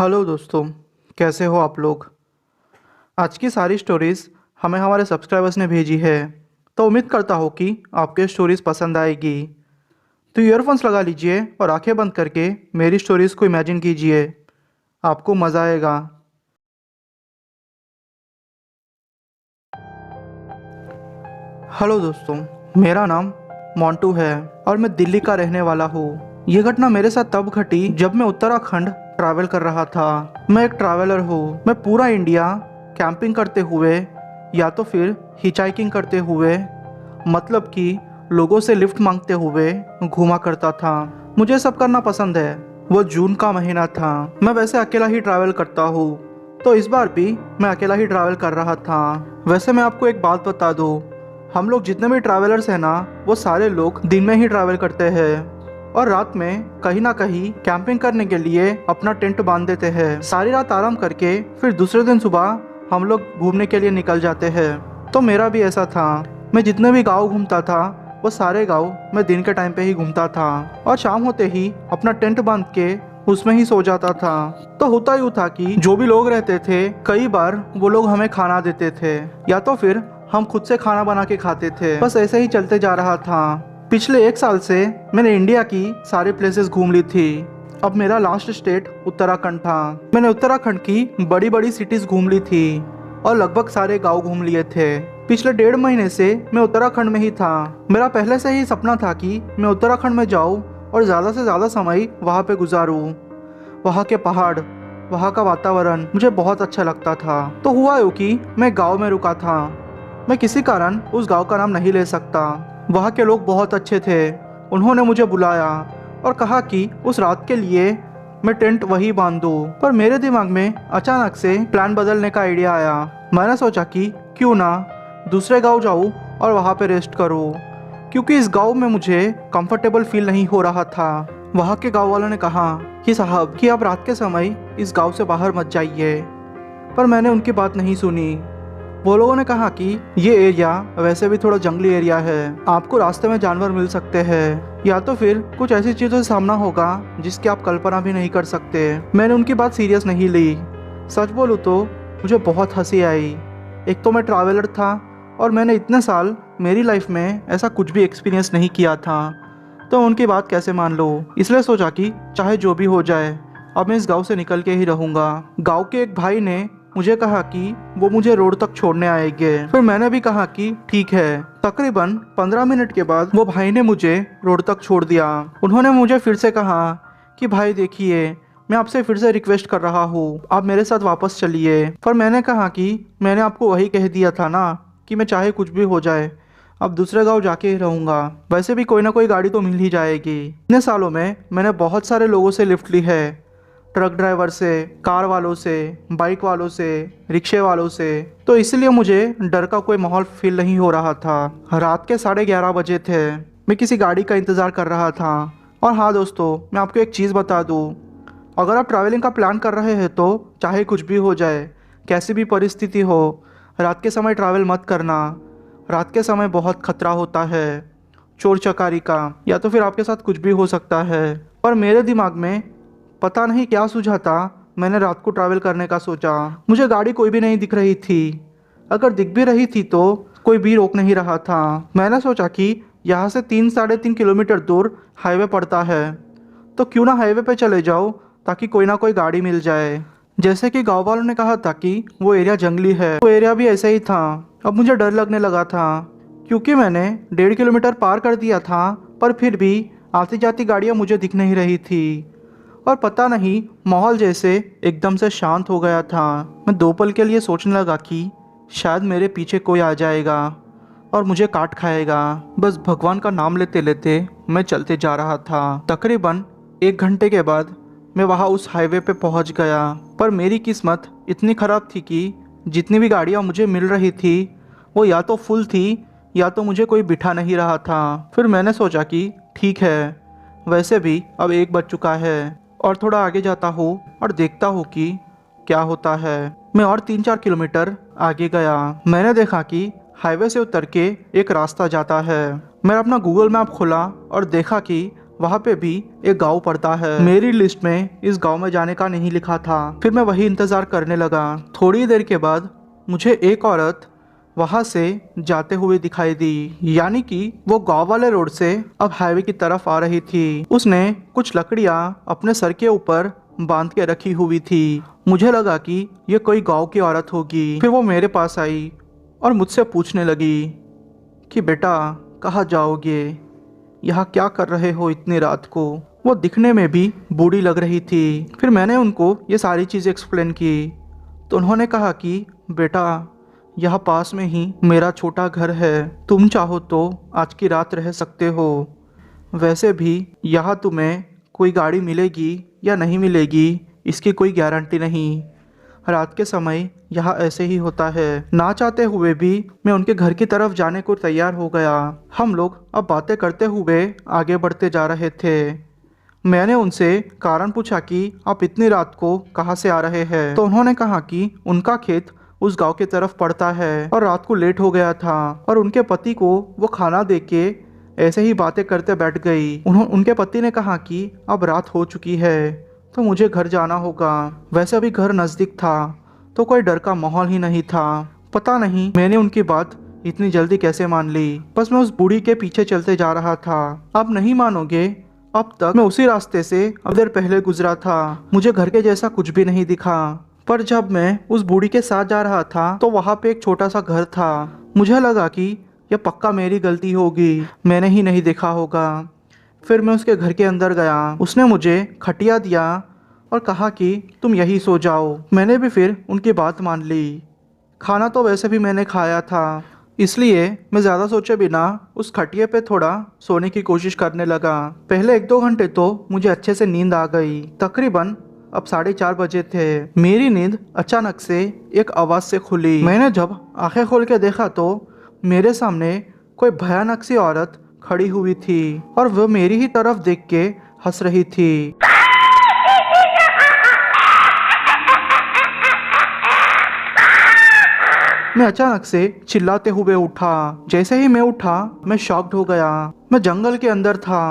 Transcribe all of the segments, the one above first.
Hello दोस्तों, कैसे हो आप लोग। आज की सारी स्टोरीज़ हमें हमारे सब्सक्राइबर्स ने भेजी है, तो उम्मीद करता हूँ कि आपके स्टोरीज़ पसंद आएगी। तो ईयरफोन्स लगा लीजिए और आंखें बंद करके मेरी स्टोरीज़ को इमेजिन कीजिए, आपको मज़ा आएगा। हेलो दोस्तों, मेरा नाम मोंटू है और मैं दिल्ली का रहने वाला हूँ। ये घटना मेरे साथ तब घटी जब मैं उत्तराखंड ट्रैवल कर रहा था। मैं एक ट्रैवलर हूँ। मैं पूरा इंडिया कैंपिंग करते हुए या तो फिर हिचाइकिंग करते हुए, मतलब कि लोगों से लिफ्ट मांगते हुए घूमा करता था। मुझे सब करना पसंद है। वो जून का महीना था। मैं वैसे अकेला ही ट्रैवल करता हूँ, तो इस बार भी मैं अकेला ही ट्रैवल कर रहा था। वैसे मैं आपको एक बात बता दूँ, हम लोग जितने भी ट्रैवलर्स हैं ना, वो सारे लोग दिन में ही ट्रैवल करते हैं और रात में कहीं ना कहीं कैंपिंग करने के लिए अपना टेंट बांध देते हैं। सारी रात आराम करके फिर दूसरे दिन सुबह हम लोग घूमने के लिए निकल जाते हैं। तो मेरा भी ऐसा था। मैं जितने भी गांव घूमता था, वो सारे गांव मैं दिन के टाइम पे ही घूमता था और शाम होते ही अपना टेंट बांध के उसमें ही सो जाता था। तो होता यूँ था कि जो भी लोग रहते थे, कई बार वो लोग हमें खाना देते थे या तो फिर हम खुद से खाना बना के खाते थे। बस ऐसे ही चलते जा रहा था। पिछले 1 साल से मैंने इंडिया की सारी प्लेसेस घूम ली थी। अब मेरा लास्ट स्टेट उत्तराखंड था। मैंने उत्तराखंड की बड़ी बड़ी सिटीज घूम ली थी और लगभग सारे गांव घूम लिए थे। पिछले 1.5 महीने से मैं उत्तराखंड में ही था। मेरा पहले से ही सपना था कि मैं उत्तराखंड में जाऊं और ज़्यादा से ज़्यादा समय वहाँ पे गुजारूं। वहाँ के पहाड़, वहाँ का वातावरण मुझे बहुत अच्छा लगता था। तो हुआ यूँ कि मैं गाँव में रुका था। मैं किसी कारण उस गांव का नाम नहीं ले सकता। वहाँ के लोग बहुत अच्छे थे। उन्होंने मुझे बुलाया और कहा कि उस रात के लिए मैं टेंट वहीं बांध दूँ। पर मेरे दिमाग में अचानक से प्लान बदलने का आइडिया आया। मैंने सोचा कि क्यों ना दूसरे गांव जाऊँ और वहाँ पे रेस्ट करूँ, क्योंकि इस गांव में मुझे कंफर्टेबल फील नहीं हो रहा था। वहाँ के गांव वालों ने कहा कि साहब कि आप रात के समय इस गांव से बाहर मत जाइए। पर मैंने उनकी बात नहीं सुनी। वो लोगों ने कहा कि ये एरिया वैसे भी थोड़ा जंगली एरिया है, आपको रास्ते में जानवर मिल सकते हैं या तो फिर कुछ ऐसी चीज़ों से सामना होगा जिसकी आप कल्पना भी नहीं कर सकते। मैंने उनकी बात सीरियस नहीं ली। सच बोलूँ तो मुझे बहुत हंसी आई। एक तो मैं ट्रैवलर था और मैंने इतने साल मेरी लाइफ में ऐसा कुछ भी एक्सपीरियंस नहीं किया था, तो उनकी बात कैसे मान लो। इसलिए सोचा कि चाहे जो भी हो जाए, अब मैं इस गांव से निकल के ही रहूँगा। गांव के एक भाई ने मुझे कहा कि वो मुझे रोड तक छोड़ने आएंगे। फिर मैंने भी कहा कि ठीक है। तकरीबन 15 मिनट के बाद वो भाई ने मुझे रोड तक छोड़ दिया। उन्होंने मुझे फिर से कहा कि भाई देखिए, मैं आपसे फिर से रिक्वेस्ट कर रहा हूँ, आप मेरे साथ वापस चलिए। पर मैंने कहा कि मैंने आपको वही कह दिया था ना कि मैं चाहे कुछ भी हो जाए अब दूसरे गांव जाके ही रहूँगा। वैसे भी कोई ना कोई गाड़ी तो मिल ही जाएगी। इतने सालों में मैंने बहुत सारे लोगों से लिफ्ट ली है, ट्रक ड्राइवर से, कार वालों से, बाइक वालों से, रिक्शे वालों से। तो इसलिए मुझे डर का कोई माहौल फील नहीं हो रहा था। रात के 11:30 बजे थे। मैं किसी गाड़ी का इंतज़ार कर रहा था। और हाँ दोस्तों, मैं आपको एक चीज़ बता दूँ, अगर आप ट्रैवलिंग का प्लान कर रहे हैं तो चाहे कुछ भी हो जाए, कैसी भी परिस्थिति हो, रात के समय ट्रैवल मत करना। रात के समय बहुत खतरा होता है, चोर चकारी का, या तो फिर आपके साथ कुछ भी हो सकता है। पर मेरे दिमाग में पता नहीं क्या सूझा था, मैंने रात को ट्रैवल करने का सोचा। मुझे गाड़ी कोई भी नहीं दिख रही थी। अगर दिख भी रही थी तो कोई भी रोक नहीं रहा था। मैंने सोचा कि यहाँ से 3-3.5 किलोमीटर दूर हाईवे पड़ता है, तो क्यों ना हाईवे पे चले जाओ ताकि कोई ना कोई गाड़ी मिल जाए। जैसे कि गांव वालों ने कहा था कि वो एरिया जंगली है, वो एरिया भी ऐसा ही था। अब मुझे डर लगने लगा था, क्योंकि मैंने 1.5 किलोमीटर पार कर दिया था, पर फिर भी आती जाती गाड़ियाँ मुझे दिख नहीं रही थी। और पता नहीं, माहौल जैसे एकदम से शांत हो गया था। मैं 2 पल के लिए सोचने लगा कि शायद मेरे पीछे कोई आ जाएगा और मुझे काट खाएगा। बस भगवान का नाम लेते लेते मैं चलते जा रहा था। तकरीबन 1 घंटे के बाद मैं वहाँ उस हाईवे पे पहुँच गया। पर मेरी किस्मत इतनी ख़राब थी कि जितनी भी गाड़ियाँ मुझे मिल रही थी वो या तो फुल थी या तो मुझे कोई बिठा नहीं रहा था। फिर मैंने सोचा कि ठीक है, वैसे भी अब 1 बज चुका है और थोड़ा आगे जाता हूँ और देखता हूँ कि क्या होता है। मैं और 3-4 किलोमीटर आगे गया। मैंने देखा कि हाईवे से उतर के एक रास्ता जाता है। मैंने अपना गूगल मैप खोला और देखा कि वहाँ पे भी एक गांव पड़ता है। मेरी लिस्ट में इस गांव में जाने का नहीं लिखा था। फिर मैं वही इंतजार करने लगा। थोड़ी देर के बाद मुझे एक औरत वहाँ से जाते हुए दिखाई दी, यानी कि वो गांव वाले रोड से अब हाईवे की तरफ आ रही थी। उसने कुछ लकड़ियाँ अपने सर के ऊपर बांध के रखी हुई थी। मुझे लगा कि ये कोई गांव की औरत होगी। फिर वो मेरे पास आई और मुझसे पूछने लगी कि बेटा कहाँ जाओगे, यहाँ क्या कर रहे हो इतनी रात को। वो दिखने में भी बूढ़ी लग रही थी। फिर मैंने उनको ये सारी चीज़ें एक्सप्लेन की तो उन्होंने कहा कि बेटा यहाँ पास में ही मेरा छोटा घर है, तुम चाहो तो आज की रात रह सकते हो। वैसे भी यहाँ तुम्हें कोई गाड़ी मिलेगी या नहीं मिलेगी इसकी कोई गारंटी नहीं। रात के समय यहाँ ऐसे ही होता है। ना चाहते हुए भी मैं उनके घर की तरफ जाने को तैयार हो गया। हम लोग अब बातें करते हुए आगे बढ़ते जा रहे थे। मैंने उनसे कारण पूछा कि आप इतनी रात को कहाँ से आ रहे हैं, तो उन्होंने कहा कि उनका खेत उस गांव की तरफ पड़ता है और रात को लेट हो गया था और उनके पति को वो खाना दे के ऐसे ही बातें करते बैठ गई। उनके पति ने कहा कि अब रात हो चुकी है तो मुझे घर जाना होगा। वैसे अभी घर नज़दीक था तो कोई डर का माहौल ही नहीं था। पता नहीं मैंने उनकी बात इतनी जल्दी कैसे मान ली। बस मैं उस बूढ़ी के पीछे चलते जा रहा था। आप नहीं मानोगे, अब तक मैं उसी रास्ते से अब देर पहले गुजरा था। मुझे घर के जैसा कुछ भी नहीं दिखा, पर जब मैं उस बूढ़ी के साथ जा रहा था तो वहाँ पे एक छोटा सा घर था। मुझे लगा कि यह पक्का मेरी गलती होगी, मैंने ही नहीं देखा होगा। फिर मैं उसके घर के अंदर गया। उसने मुझे खटिया दिया और कहा कि तुम यहीं सो जाओ। मैंने भी फिर उनकी बात मान ली। खाना तो वैसे भी मैंने खाया था, इसलिए मैं ज़्यादा सोचे बिना उस खटिए पे थोड़ा सोने की कोशिश करने लगा। पहले 1-2 घंटे तो मुझे अच्छे से नींद आ गई। तकरीबन अब 4:30 बजे थे। मेरी नींद अचानक से एक आवाज़ से खुली। मैंने जब आंखें खोल के देखा तो मेरे सामने कोई भयानक सी औरत खड़ी हुई थी और वह मेरी ही तरफ देख के हंस रही थी। मैं अचानक से चिल्लाते हुए उठा। जैसे ही मैं उठा मैं शॉक्ड हो गया। मैं जंगल के अंदर था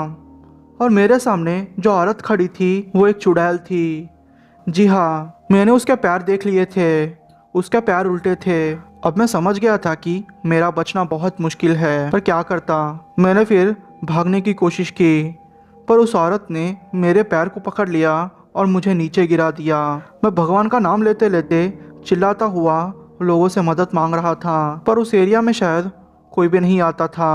और मेरे सामने जो औरत खड़ी थी वो एक चुड़ैल थी। जी हाँ, मैंने उसके पैर देख लिए थे, उसके पैर उल्टे थे। अब मैं समझ गया था कि मेरा बचना बहुत मुश्किल है, पर क्या करता। मैंने फिर भागने की कोशिश की, पर उस औरत ने मेरे पैर को पकड़ लिया और मुझे नीचे गिरा दिया। मैं भगवान का नाम लेते लेते चिल्लाता हुआ लोगों से मदद मांग रहा था, पर उस एरिया में शायद कोई भी नहीं आता था,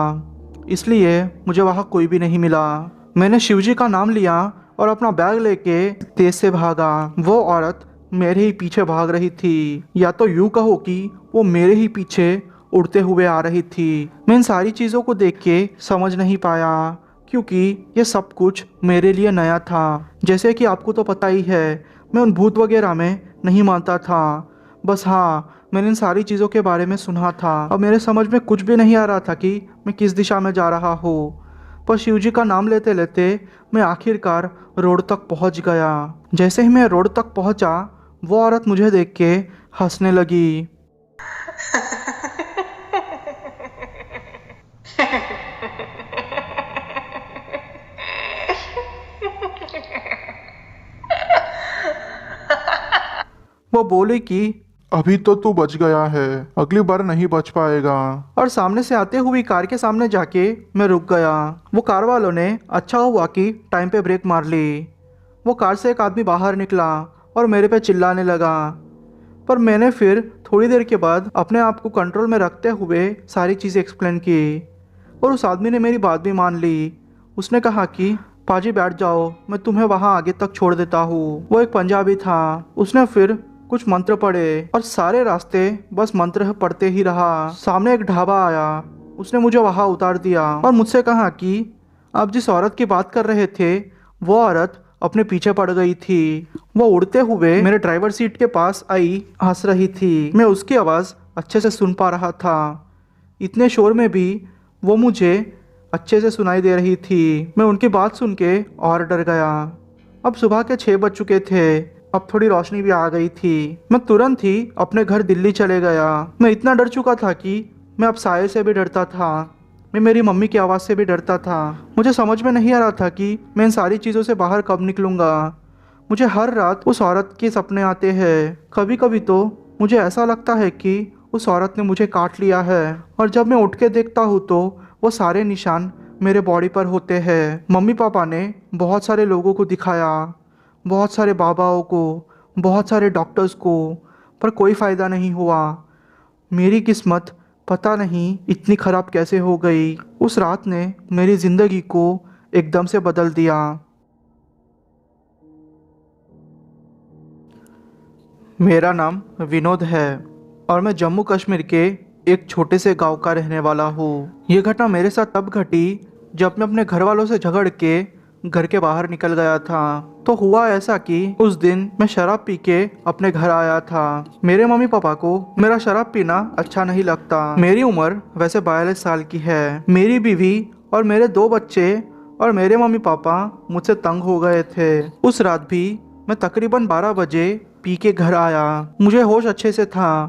इसलिए मुझे वहाँ कोई भी नहीं मिला। मैंने शिवजी का नाम लिया और अपना बैग लेके तेज से भागा। वो औरत मेरे ही पीछे भाग रही थी, या तो यूँ कहो कि वो मेरे ही पीछे उड़ते हुए आ रही थी। मैं इन सारी चीज़ों को देख के समझ नहीं पाया, क्योंकि ये सब कुछ मेरे लिए नया था। जैसे कि आपको तो पता ही है, मैं उन भूत वगैरह में नहीं मानता था। बस हाँ, मैंने इन सारी चीज़ों के बारे में सुना था। अब मेरे समझ में कुछ भी नहीं आ रहा था कि मैं किस दिशा में जा रहा हूँ। पर शिवजी का नाम लेते लेते मैं आखिरकार रोड तक पहुँच गया। जैसे ही मैं रोड तक पहुँचा, वो औरत मुझे देख के हंसने लगी। वो बोली कि अभी तो तू बच गया है, अगली बार नहीं बच पाएगा। और सामने से आते हुई कार के सामने जाके मैं रुक गया। वो कार वालों ने अच्छा हुआ कि टाइम पे ब्रेक मार ली। वो कार से एक आदमी बाहर निकला और मेरे पे चिल्लाने लगा, पर मैंने फिर थोड़ी देर के बाद अपने आप को कंट्रोल में रखते हुए सारी चीज़ें एक्सप्लेन की और उस आदमी ने मेरी बात भी मान ली। उसने कहा कि पाजी बैठ जाओ, मैं तुम्हें वहाँ आगे तक छोड़ देता हूँ। वो एक पंजाबी था। उसने फिर कुछ मंत्र पढ़े और सारे रास्ते बस मंत्र पढ़ते ही रहा। सामने एक ढाबा आया, उसने मुझे वहाँ उतार दिया और मुझसे कहा कि आप जिस औरत की बात कर रहे थे वो औरत अपने पीछे पड़ गई थी। वो उड़ते हुए मेरे ड्राइवर सीट के पास आई, हंस रही थी। मैं उसकी आवाज़ अच्छे से सुन पा रहा था, इतने शोर में भी वो मुझे अच्छे से सुनाई दे रही थी। मैं उनकी बात सुन के और डर गया। अब सुबह के 6 बज चुके थे। अब थोड़ी रोशनी भी आ गई थी। मैं तुरंत ही अपने घर दिल्ली चले गया। मैं इतना डर चुका था कि मैं अब साये से भी डरता था। मैं मेरी मम्मी की आवाज़ से भी डरता था। मुझे समझ में नहीं आ रहा था कि मैं इन सारी चीज़ों से बाहर कब निकलूँगा। मुझे हर रात उस औरत के सपने आते हैं। कभी कभी तो मुझे ऐसा लगता है कि उस औरत ने मुझे काट लिया है, और जब मैं उठ के देखता हूँ तो वो सारे निशान मेरे बॉडी पर होते हैं। मम्मी पापा ने बहुत सारे लोगों को दिखाया, बहुत सारे बाबाओं को, बहुत सारे डॉक्टर्स को, पर कोई फ़ायदा नहीं हुआ। मेरी किस्मत पता नहीं इतनी ख़राब कैसे हो गई। उस रात ने मेरी ज़िंदगी को एकदम से बदल दिया। मेरा नाम विनोद है और मैं जम्मू कश्मीर के एक छोटे से गांव का रहने वाला हूँ। ये घटना मेरे साथ तब घटी जब मैं अपने घर वालों से झगड़ के घर के बाहर निकल गया था। तो हुआ ऐसा कि उस दिन मैं शराब पी के अपने घर आया था। मेरे मम्मी पापा को मेरा शराब पीना अच्छा नहीं लगता। मेरी उम्र वैसे 42 साल की है। मेरी बीवी और मेरे 2 बच्चे और मेरे मम्मी पापा मुझसे तंग हो गए थे। उस रात भी मैं तकरीबन 12 बजे पी के घर आया। मुझे होश अच्छे से था,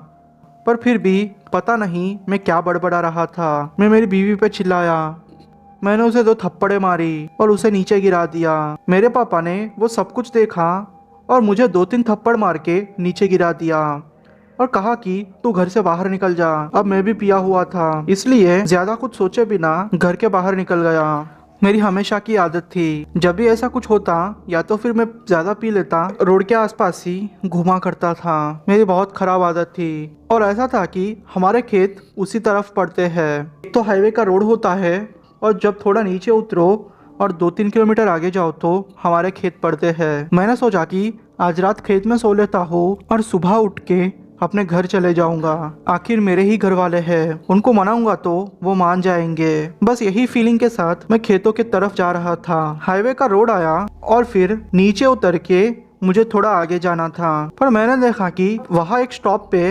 पर फिर भी पता नहीं मैं क्या बड़बड़ा रहा था। मैं मेरी बीवी पे चिल्लाया। मैंने उसे 2 थप्पड़े मारी और उसे नीचे गिरा दिया। मेरे पापा ने वो सब कुछ देखा और मुझे 2-3 थप्पड़ मार के नीचे गिरा दिया और कहा कि तू घर से बाहर निकल जा। अब मैं भी पिया हुआ था, इसलिए ज्यादा कुछ सोचे बिना घर के बाहर निकल गया। मेरी हमेशा की आदत थी, जब भी ऐसा कुछ होता या तो फिर मैं ज्यादा पी लेता, रोड के आसपास ही घुमा करता था। मेरी बहुत खराब आदत थी और ऐसा था कि हमारे खेत उसी तरफ पड़ते हैं। एक तो हाईवे का रोड होता है और जब थोड़ा नीचे उतरो और 2-3 किलोमीटर आगे जाओ तो हमारे खेत पड़ते हैं। मैंने सोचा कि आज रात खेत में सो लेता हूँ और सुबह उठ के अपने घर चले जाऊंगा। आखिर मेरे ही घर वाले हैं, उनको मनाऊंगा तो वो मान जाएंगे। बस यही फीलिंग के साथ मैं खेतों की तरफ जा रहा था। हाईवे का रोड आया और फिर नीचे उतर के मुझे थोड़ा आगे जाना था, पर मैंने देखा कि वहाँ एक स्टॉप पे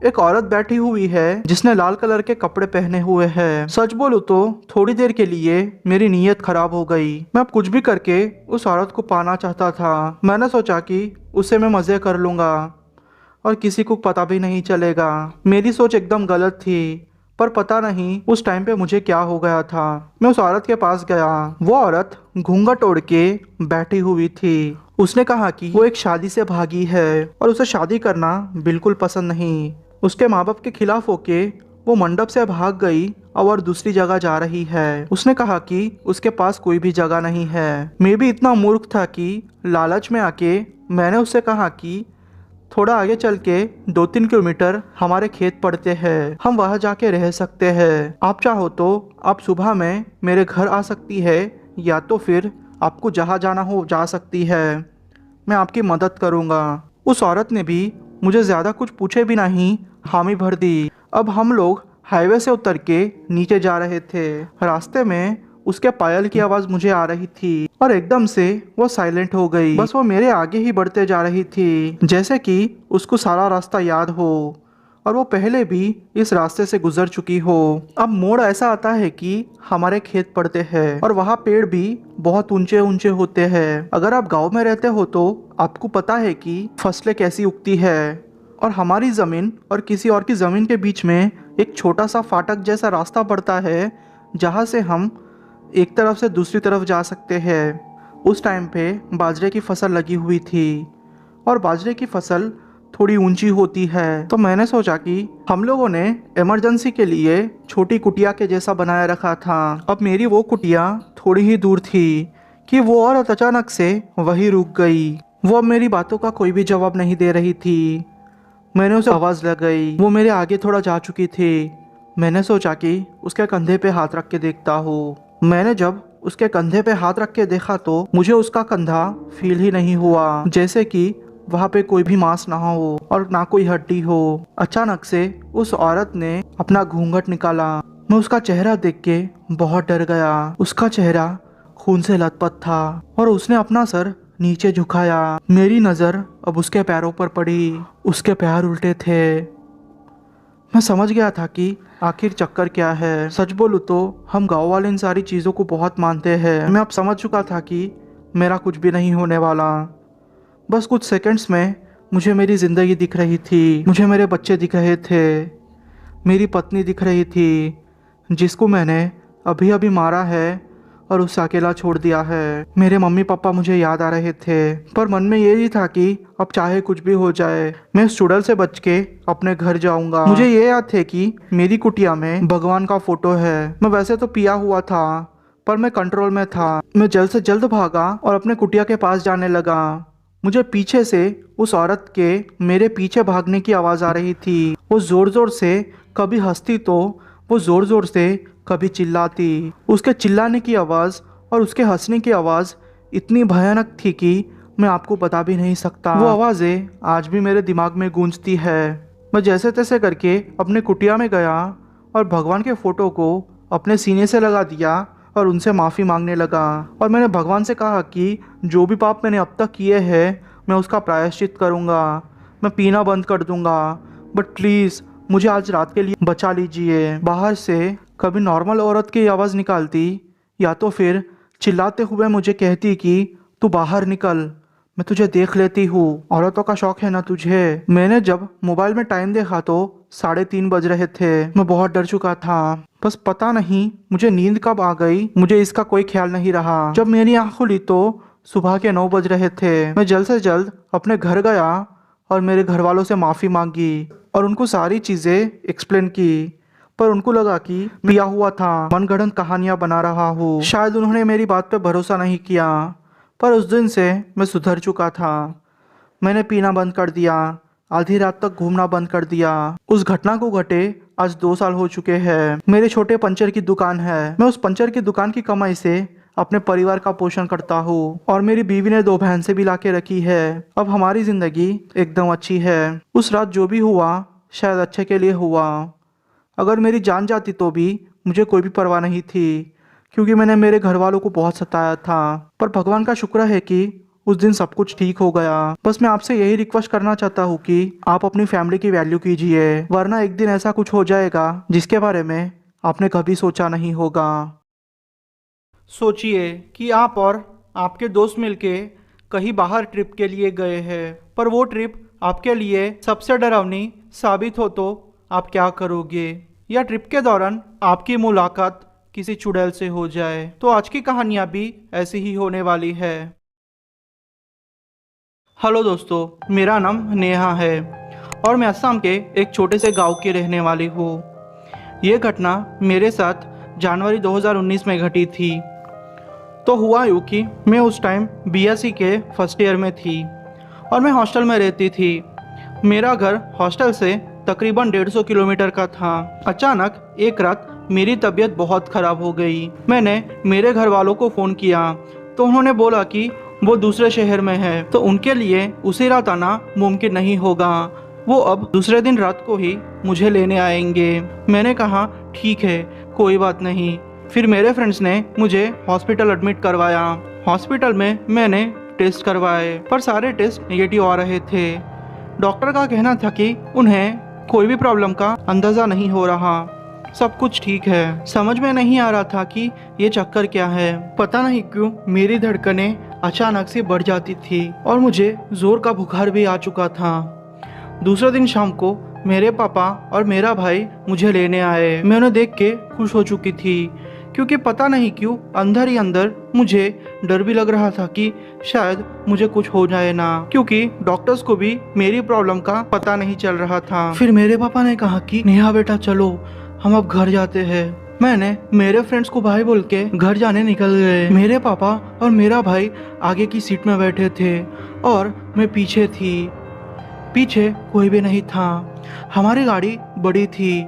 एक औरत बैठी हुई है जिसने लाल कलर के कपड़े पहने हुए हैं। सच बोलूं तो थोड़ी देर के लिए मेरी नीयत खराब हो गई। मैं अब कुछ भी करके उस औरत को पाना चाहता था। मैंने सोचा कि उससे मैं मजे कर लूंगा और किसी को पता भी नहीं चलेगा। मेरी सोच एकदम गलत थी, पर पता नहीं उस टाइम पे मुझे क्या हो गया था। मैं उस औरत के पास गया। वो औरत घूंघट ओढ़ के बैठी हुई थी। उसने कहा कि वो एक शादी से भागी है और उसे शादी करना बिल्कुल पसंद नहीं। उसके माँ बाप के खिलाफ होके वो मंडप से भाग गई और दूसरी जगह जा रही है। उसने कहा कि उसके पास कोई भी जगह नहीं है। मैं भी इतना मूर्ख था कि लालच में आके मैंने उससे कहा कि थोड़ा आगे चल के 2-3 किलोमीटर हमारे खेत पड़ते हैं, हम वहाँ जाके रह सकते हैं। आप चाहो तो आप सुबह में मेरे घर आ सकती है या तो फिर आपको जहाँ जाना हो जा सकती है। मैं आपकी मदद करूँगा। उस औरत ने भी मुझे ज़्यादा कुछ पूछे बिना ही हामी भर दी। अब हम लोग हाईवे से उतर के नीचे जा रहे थे। रास्ते में उसके पायल की आवाज़ मुझे आ रही थी और एकदम से वो साइलेंट हो गई। बस वो मेरे आगे ही बढ़ते जा रही थी, जैसे कि उसको सारा रास्ता याद हो और वो पहले भी इस रास्ते से गुजर चुकी हो। अब मोड़ ऐसा आता है कि हमारे खेत पड़ते हैं और वहाँ पेड़ भी बहुत ऊंचे ऊंचे होते हैं। अगर आप गांव में रहते हो तो आपको पता है कि फसलें कैसी उगती है, और हमारी ज़मीन और किसी और की ज़मीन के बीच में एक छोटा सा फाटक जैसा रास्ता पड़ता है जहाँ से हम एक तरफ से दूसरी तरफ जा सकते हैं। उस टाइम पे बाजरे की फसल लगी हुई थी और बाजरे की फसल थोड़ी ऊंची होती है, तो मैंने सोचा कि हम लोगों ने इमरजेंसी के लिए छोटी कुटिया के जैसा बनाया रखा था। अब मेरी वो कुटिया थोड़ी ही दूर थी कि वो औरत अचानक से वहीं रुक गई। वो अब मेरी बातों का कोई भी जवाब नहीं दे रही थी। मैंने उसे आवाज़ लगाई। वो मेरे आगे थोड़ा जा चुकी थी। मैंने सोचा कि उसके कंधे पे हाथ रख के देखता हूँ। मैंने जब उसके कंधे पे हाथ रख के देखा तो मुझे उसका कंधा फील ही नहीं हुआ, जैसे कि वहाँ पे कोई भी मांस ना हो और ना कोई हड्डी हो। अचानक से उस औरत ने अपना घूंघट निकाला। मैं उसका चेहरा देख के बहुत डर गया। उसका चेहरा खून से लथपथ था और उसने अपना सर नीचे झुकाया। मेरी नज़र अब उसके पैरों पर पड़ी। उसके पैर उल्टे थे। मैं समझ गया था कि आखिर चक्कर क्या है। सच बोलूँ तो हम गांव वाले इन सारी चीज़ों को बहुत मानते हैं। मैं अब समझ चुका था कि मेरा कुछ भी नहीं होने वाला। बस कुछ सेकंड्स में मुझे मेरी ज़िंदगी दिख रही थी। मुझे मेरे बच्चे दिख रहे थे, मेरी पत्नी दिख रही थी जिसको मैंने अभी अभी मारा है और उससे अकेला छोड़ दिया है। मेरे मम्मी पापा मुझे याद आ रहे थे, पर मन में यही था कि अब चाहे कुछ भी हो जाए मैं इस चुड़ैल से बच के अपने घर जाऊंगा। मुझे ये याद थे कि मेरी कुटिया में भगवान का फोटो है। मैं वैसे तो पिया हुआ था, पर मैं कंट्रोल में था। मैं जल्द से जल्द भागा और अपने कुटिया के पास जाने लगा। मुझे पीछे से उस औरत के मेरे पीछे भागने की आवाज़ आ रही थी। वो ज़ोर ज़ोर से कभी हंसती तो वो ज़ोर ज़ोर से कभी चिल्लाती। उसके चिल्लाने की आवाज़ और उसके हंसने की आवाज़ इतनी भयानक थी कि मैं आपको बता भी नहीं सकता। वो आवाज़ें आज भी मेरे दिमाग में गूंजती है। मैं जैसे तैसे करके अपने कुटिया में गया और भगवान के फ़ोटो को अपने सीने से लगा दिया और उनसे माफ़ी मांगने लगा। और मैंने भगवान से कहा कि जो भी पाप मैंने अब तक किए हैं मैं उसका प्रायश्चित करूँगा। मैं पीना बंद कर दूँगा, बट प्लीज़ मुझे आज रात के लिए बचा लीजिए। बाहर से कभी नॉर्मल औरत की आवाज़ निकालती या तो फिर चिल्लाते हुए मुझे कहती कि तू बाहर निकल, मैं तुझे देख लेती हूँ। औरतों का शौक है ना तुझे। मैंने जब मोबाइल में टाइम देखा तो 3:30 बज रहे थे। मैं बहुत डर चुका था। बस पता नहीं मुझे नींद कब आ गई, मुझे इसका कोई ख्याल नहीं रहा। जब मेरी आँख खुली तो सुबह के 9 बज रहे थे। मैं जल्द से जल्द अपने घर गया और मेरे घर वालों से माफ़ी मांगी और उनको सारी चीज़ें एक्सप्लेन की। पर उनको लगा कि पिया हुआ था, मनगढ़ंत कहानियां बना रहा हूँ। शायद उन्होंने मेरी बात पे भरोसा नहीं किया। पर उस दिन से मैं सुधर चुका था। मैंने पीना बंद कर दिया, आधी रात तक घूमना बंद कर दिया। उस घटना को घटे आज 2 साल हो चुके हैं। मेरे छोटे पंचर की दुकान है। मैं उस पंचर की दुकान की कमाई से अपने परिवार का पोषण करता हूँ और मेरी बीवी ने 2 भैंसें भी लाके रखी है। अब हमारी जिंदगी एकदम अच्छी है। उस रात जो भी हुआ शायद अच्छे के लिए हुआ। अगर मेरी जान जाती तो भी मुझे कोई भी परवाह नहीं थी, क्योंकि मैंने मेरे घर वालों को बहुत सताया था। पर भगवान का शुक्र है कि उस दिन सब कुछ ठीक हो गया। बस मैं आपसे यही रिक्वेस्ट करना चाहता हूँ कि आप अपनी फैमिली की वैल्यू कीजिए, वरना एक दिन ऐसा कुछ हो जाएगा जिसके बारे में आपने कभी सोचा नहीं होगा। सोचिए कि आप और आपके दोस्त मिलके कहीं बाहर ट्रिप के लिए गए हैं, पर वो ट्रिप आपके लिए सबसे डरावनी साबित हो तो आप क्या करोगे? या ट्रिप के दौरान आपकी मुलाकात किसी चुड़ैल से हो जाए? तो आज की कहानियाँ भी ऐसी ही होने वाली है। हेलो दोस्तों, मेरा नाम नेहा है और मैं असम के एक छोटे से गांव की रहने वाली हूँ। ये घटना मेरे साथ जनवरी 2019 में घटी थी। तो हुआ यूँ कि मैं उस टाइम बीएससी के फर्स्ट ईयर में थी और मैं हॉस्टल में रहती थी। मेरा घर हॉस्टल से तकरीबन 150 किलोमीटर का था। अचानक एक रात मेरी तबीयत बहुत ख़राब हो गई। मैंने मेरे घर वालों को फ़ोन किया तो उन्होंने बोला कि वो दूसरे शहर में है, तो उनके लिए उसी रात आना मुमकिन नहीं होगा। वो अब दूसरे दिन रात को ही मुझे लेने आएंगे। मैंने कहा ठीक है, कोई बात नहीं। फिर मेरे फ्रेंड्स ने मुझे हॉस्पिटल एडमिट करवाया। हॉस्पिटल में मैंने टेस्ट करवाए, पर सारे टेस्ट नेगेटिव आ रहे थे। डॉक्टर का कहना था कि उन्हें कोई भी प्रॉब्लम का अंदाज़ा नहीं हो रहा, सब कुछ ठीक है। समझ में नहीं आ रहा था कि ये चक्कर क्या है। पता नहीं क्यों मेरी धड़कनें अचानक से बढ़ जाती थी और मुझे जोर का बुखार भी आ चुका था। दूसरे दिन शाम को मेरे पापा और मेरा भाई मुझे लेने आए। मैं उन्हें देख के खुश हो चुकी थी, क्योंकि पता नहीं क्यों अंदर ही अंदर मुझे डर भी लग रहा था कि शायद मुझे कुछ हो जाए ना, क्योंकि डॉक्टर्स को भी मेरी प्रॉब्लम का पता नहीं चल रहा था। फिर मेरे पापा ने कहा कि नेहा बेटा चलो, हम अब घर जाते हैं। मैंने मेरे फ्रेंड्स को भाई बोल के घर जाने निकल गए। मेरे पापा और मेरा भाई आगे की सीट में बैठे थे और मैं पीछे थी। पीछे कोई भी नहीं था। हमारी गाड़ी बड़ी थी।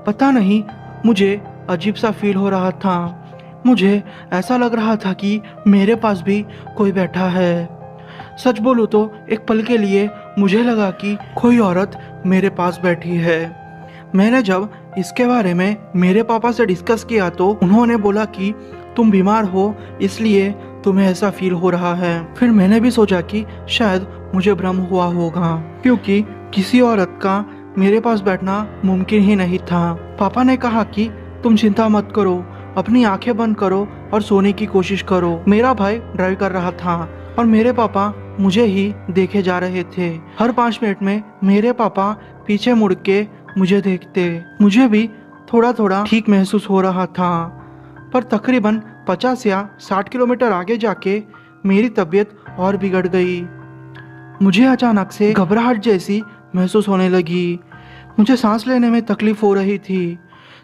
पता नहीं मुझे अजीब सा फील हो रहा था। मुझे ऐसा लग रहा था कि मेरे पास भी कोई बैठा है। सच बोलूँ तो एक पल के लिए मुझे लगा कि कोई औरत मेरे पास बैठी है। मैंने जब इसके बारे में मेरे पापा से डिस्कस किया तो उन्होंने बोला कि तुम बीमार हो इसलिए तुम्हें ऐसा फील हो रहा है। फिर मैंने भी सोचा कि शायद मुझे भ्रम हुआ होगा, क्योंकि किसी औरत का मेरे पास बैठना मुमकिन ही नहीं था। पापा ने कहा कि तुम चिंता मत करो, अपनी आंखें बंद करो और सोने की कोशिश करो। मेरा भाई ड्राइव कर रहा था और मेरे पापा मुझे ही देखे जा रहे थे। हर 5 मिनट में मेरे पापा पीछे मुड़ के मुझे देखते। मुझे भी थोड़ा थोड़ा ठीक महसूस हो रहा था। पर तकरीबन 50 या 60 किलोमीटर आगे जाके मेरी तबीयत और बिगड़ गई। मुझे अचानक से घबराहट जैसी महसूस होने लगी। मुझे सांस लेने में तकलीफ हो रही थी।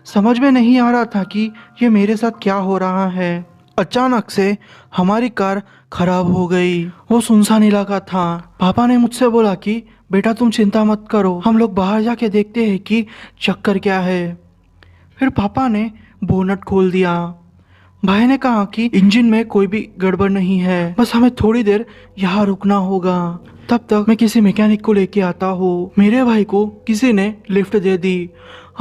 समझ में नहीं आ रहा था कि ये मेरे साथ क्या हो रहा है। अचानक से हमारी कार खराब हो गई। वो सुनसान इलाका था। पापा ने मुझसे बोला कि बेटा तुम चिंता मत करो, हम लोग बाहर जाके देखते हैं कि चक्कर क्या है। फिर पापा ने बोनट खोल दिया। भाई ने कहा कि इंजन में कोई भी गड़बड़ नहीं है, बस हमें थोड़ी देर यहाँ रुकना होगा, तब तक मैं किसी मैकेनिक को लेके आता हूँ। मेरे भाई को किसी ने लिफ्ट दे दी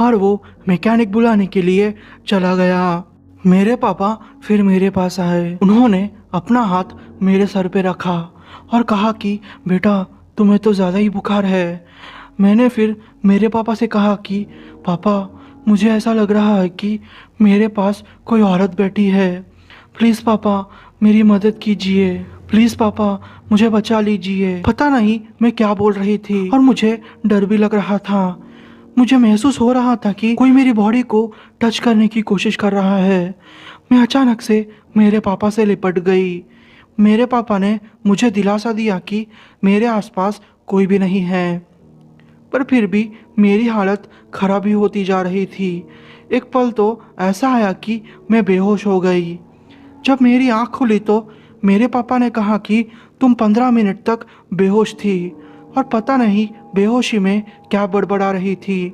और वो मैकेनिक बुलाने के लिए चला गया। मेरे पापा फिर मेरे पास आए। उन्होंने अपना हाथ मेरे सर पे रखा और कहा कि बेटा तुम्हें तो ज़्यादा ही बुखार है। मैंने फिर मेरे पापा से कहा कि पापा मुझे ऐसा लग रहा है कि मेरे पास कोई औरत बैठी है, प्लीज़ पापा मेरी मदद कीजिए, प्लीज़ पापा मुझे बचा लीजिए। पता नहीं मैं क्या बोल रही थी और मुझे डर भी लग रहा था। मुझे महसूस हो रहा था कि कोई मेरी बॉडी को टच करने की कोशिश कर रहा है। मैं अचानक से मेरे पापा से लिपट गई। मेरे पापा ने मुझे दिलासा दिया कि मेरे आसपास कोई भी नहीं है, पर फिर भी मेरी हालत खराब ही होती जा रही थी। एक पल तो ऐसा आया कि मैं बेहोश हो गई। जब मेरी आँख खुली तो मेरे पापा ने कहा कि तुम 15 मिनट तक बेहोश थी और पता नहीं बेहोशी में क्या बड़बड़ा रही थी।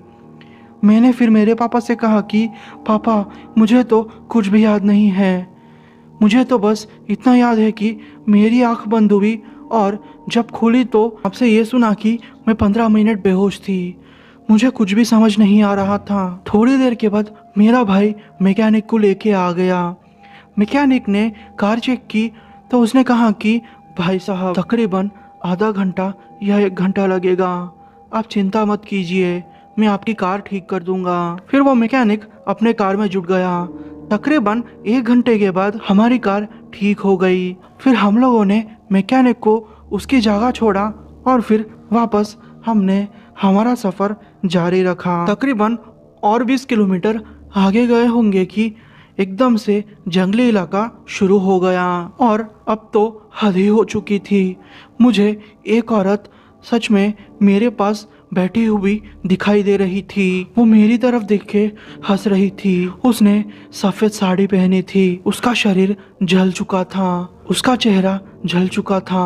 मैंने फिर मेरे पापा से कहा कि पापा मुझे तो कुछ भी याद नहीं है, मुझे तो बस इतना याद है कि मेरी आँख बंद हुई और जब खुली तो आपसे ये सुना कि मैं 15 मिनट बेहोश थी। मुझे कुछ भी समझ नहीं आ रहा था। थोड़ी देर के बाद मेरा भाई मैकेनिक को लेके आ गया। मैकेनिक ने कार चेक की तो उसने कहा कि भाई साहब तकरीबन आधा घंटा या 1 घंटा लगेगा, आप चिंता मत कीजिए, मैं आपकी कार ठीक कर दूंगा। फिर वो मैकेनिक अपने कार में जुट गया। तकरीबन 1 घंटे के बाद हमारी कार ठीक हो गई। फिर हम लोगों ने मैकेनिक को उसकी जगह छोड़ा और फिर वापस हमने हमारा सफ़र जारी रखा। तकरीबन और 20 किलोमीटर आगे गए होंगे कि एकदम से जंगली इलाका शुरू हो गया और अब तो हद ही हो चुकी थी। मुझे एक औरत सच में मेरे पास बैठी हुई दिखाई दे रही थी। वो मेरी तरफ देख के हंस रही थी। उसने सफ़ेद साड़ी पहनी थी। उसका शरीर जल चुका था, उसका चेहरा जल चुका था,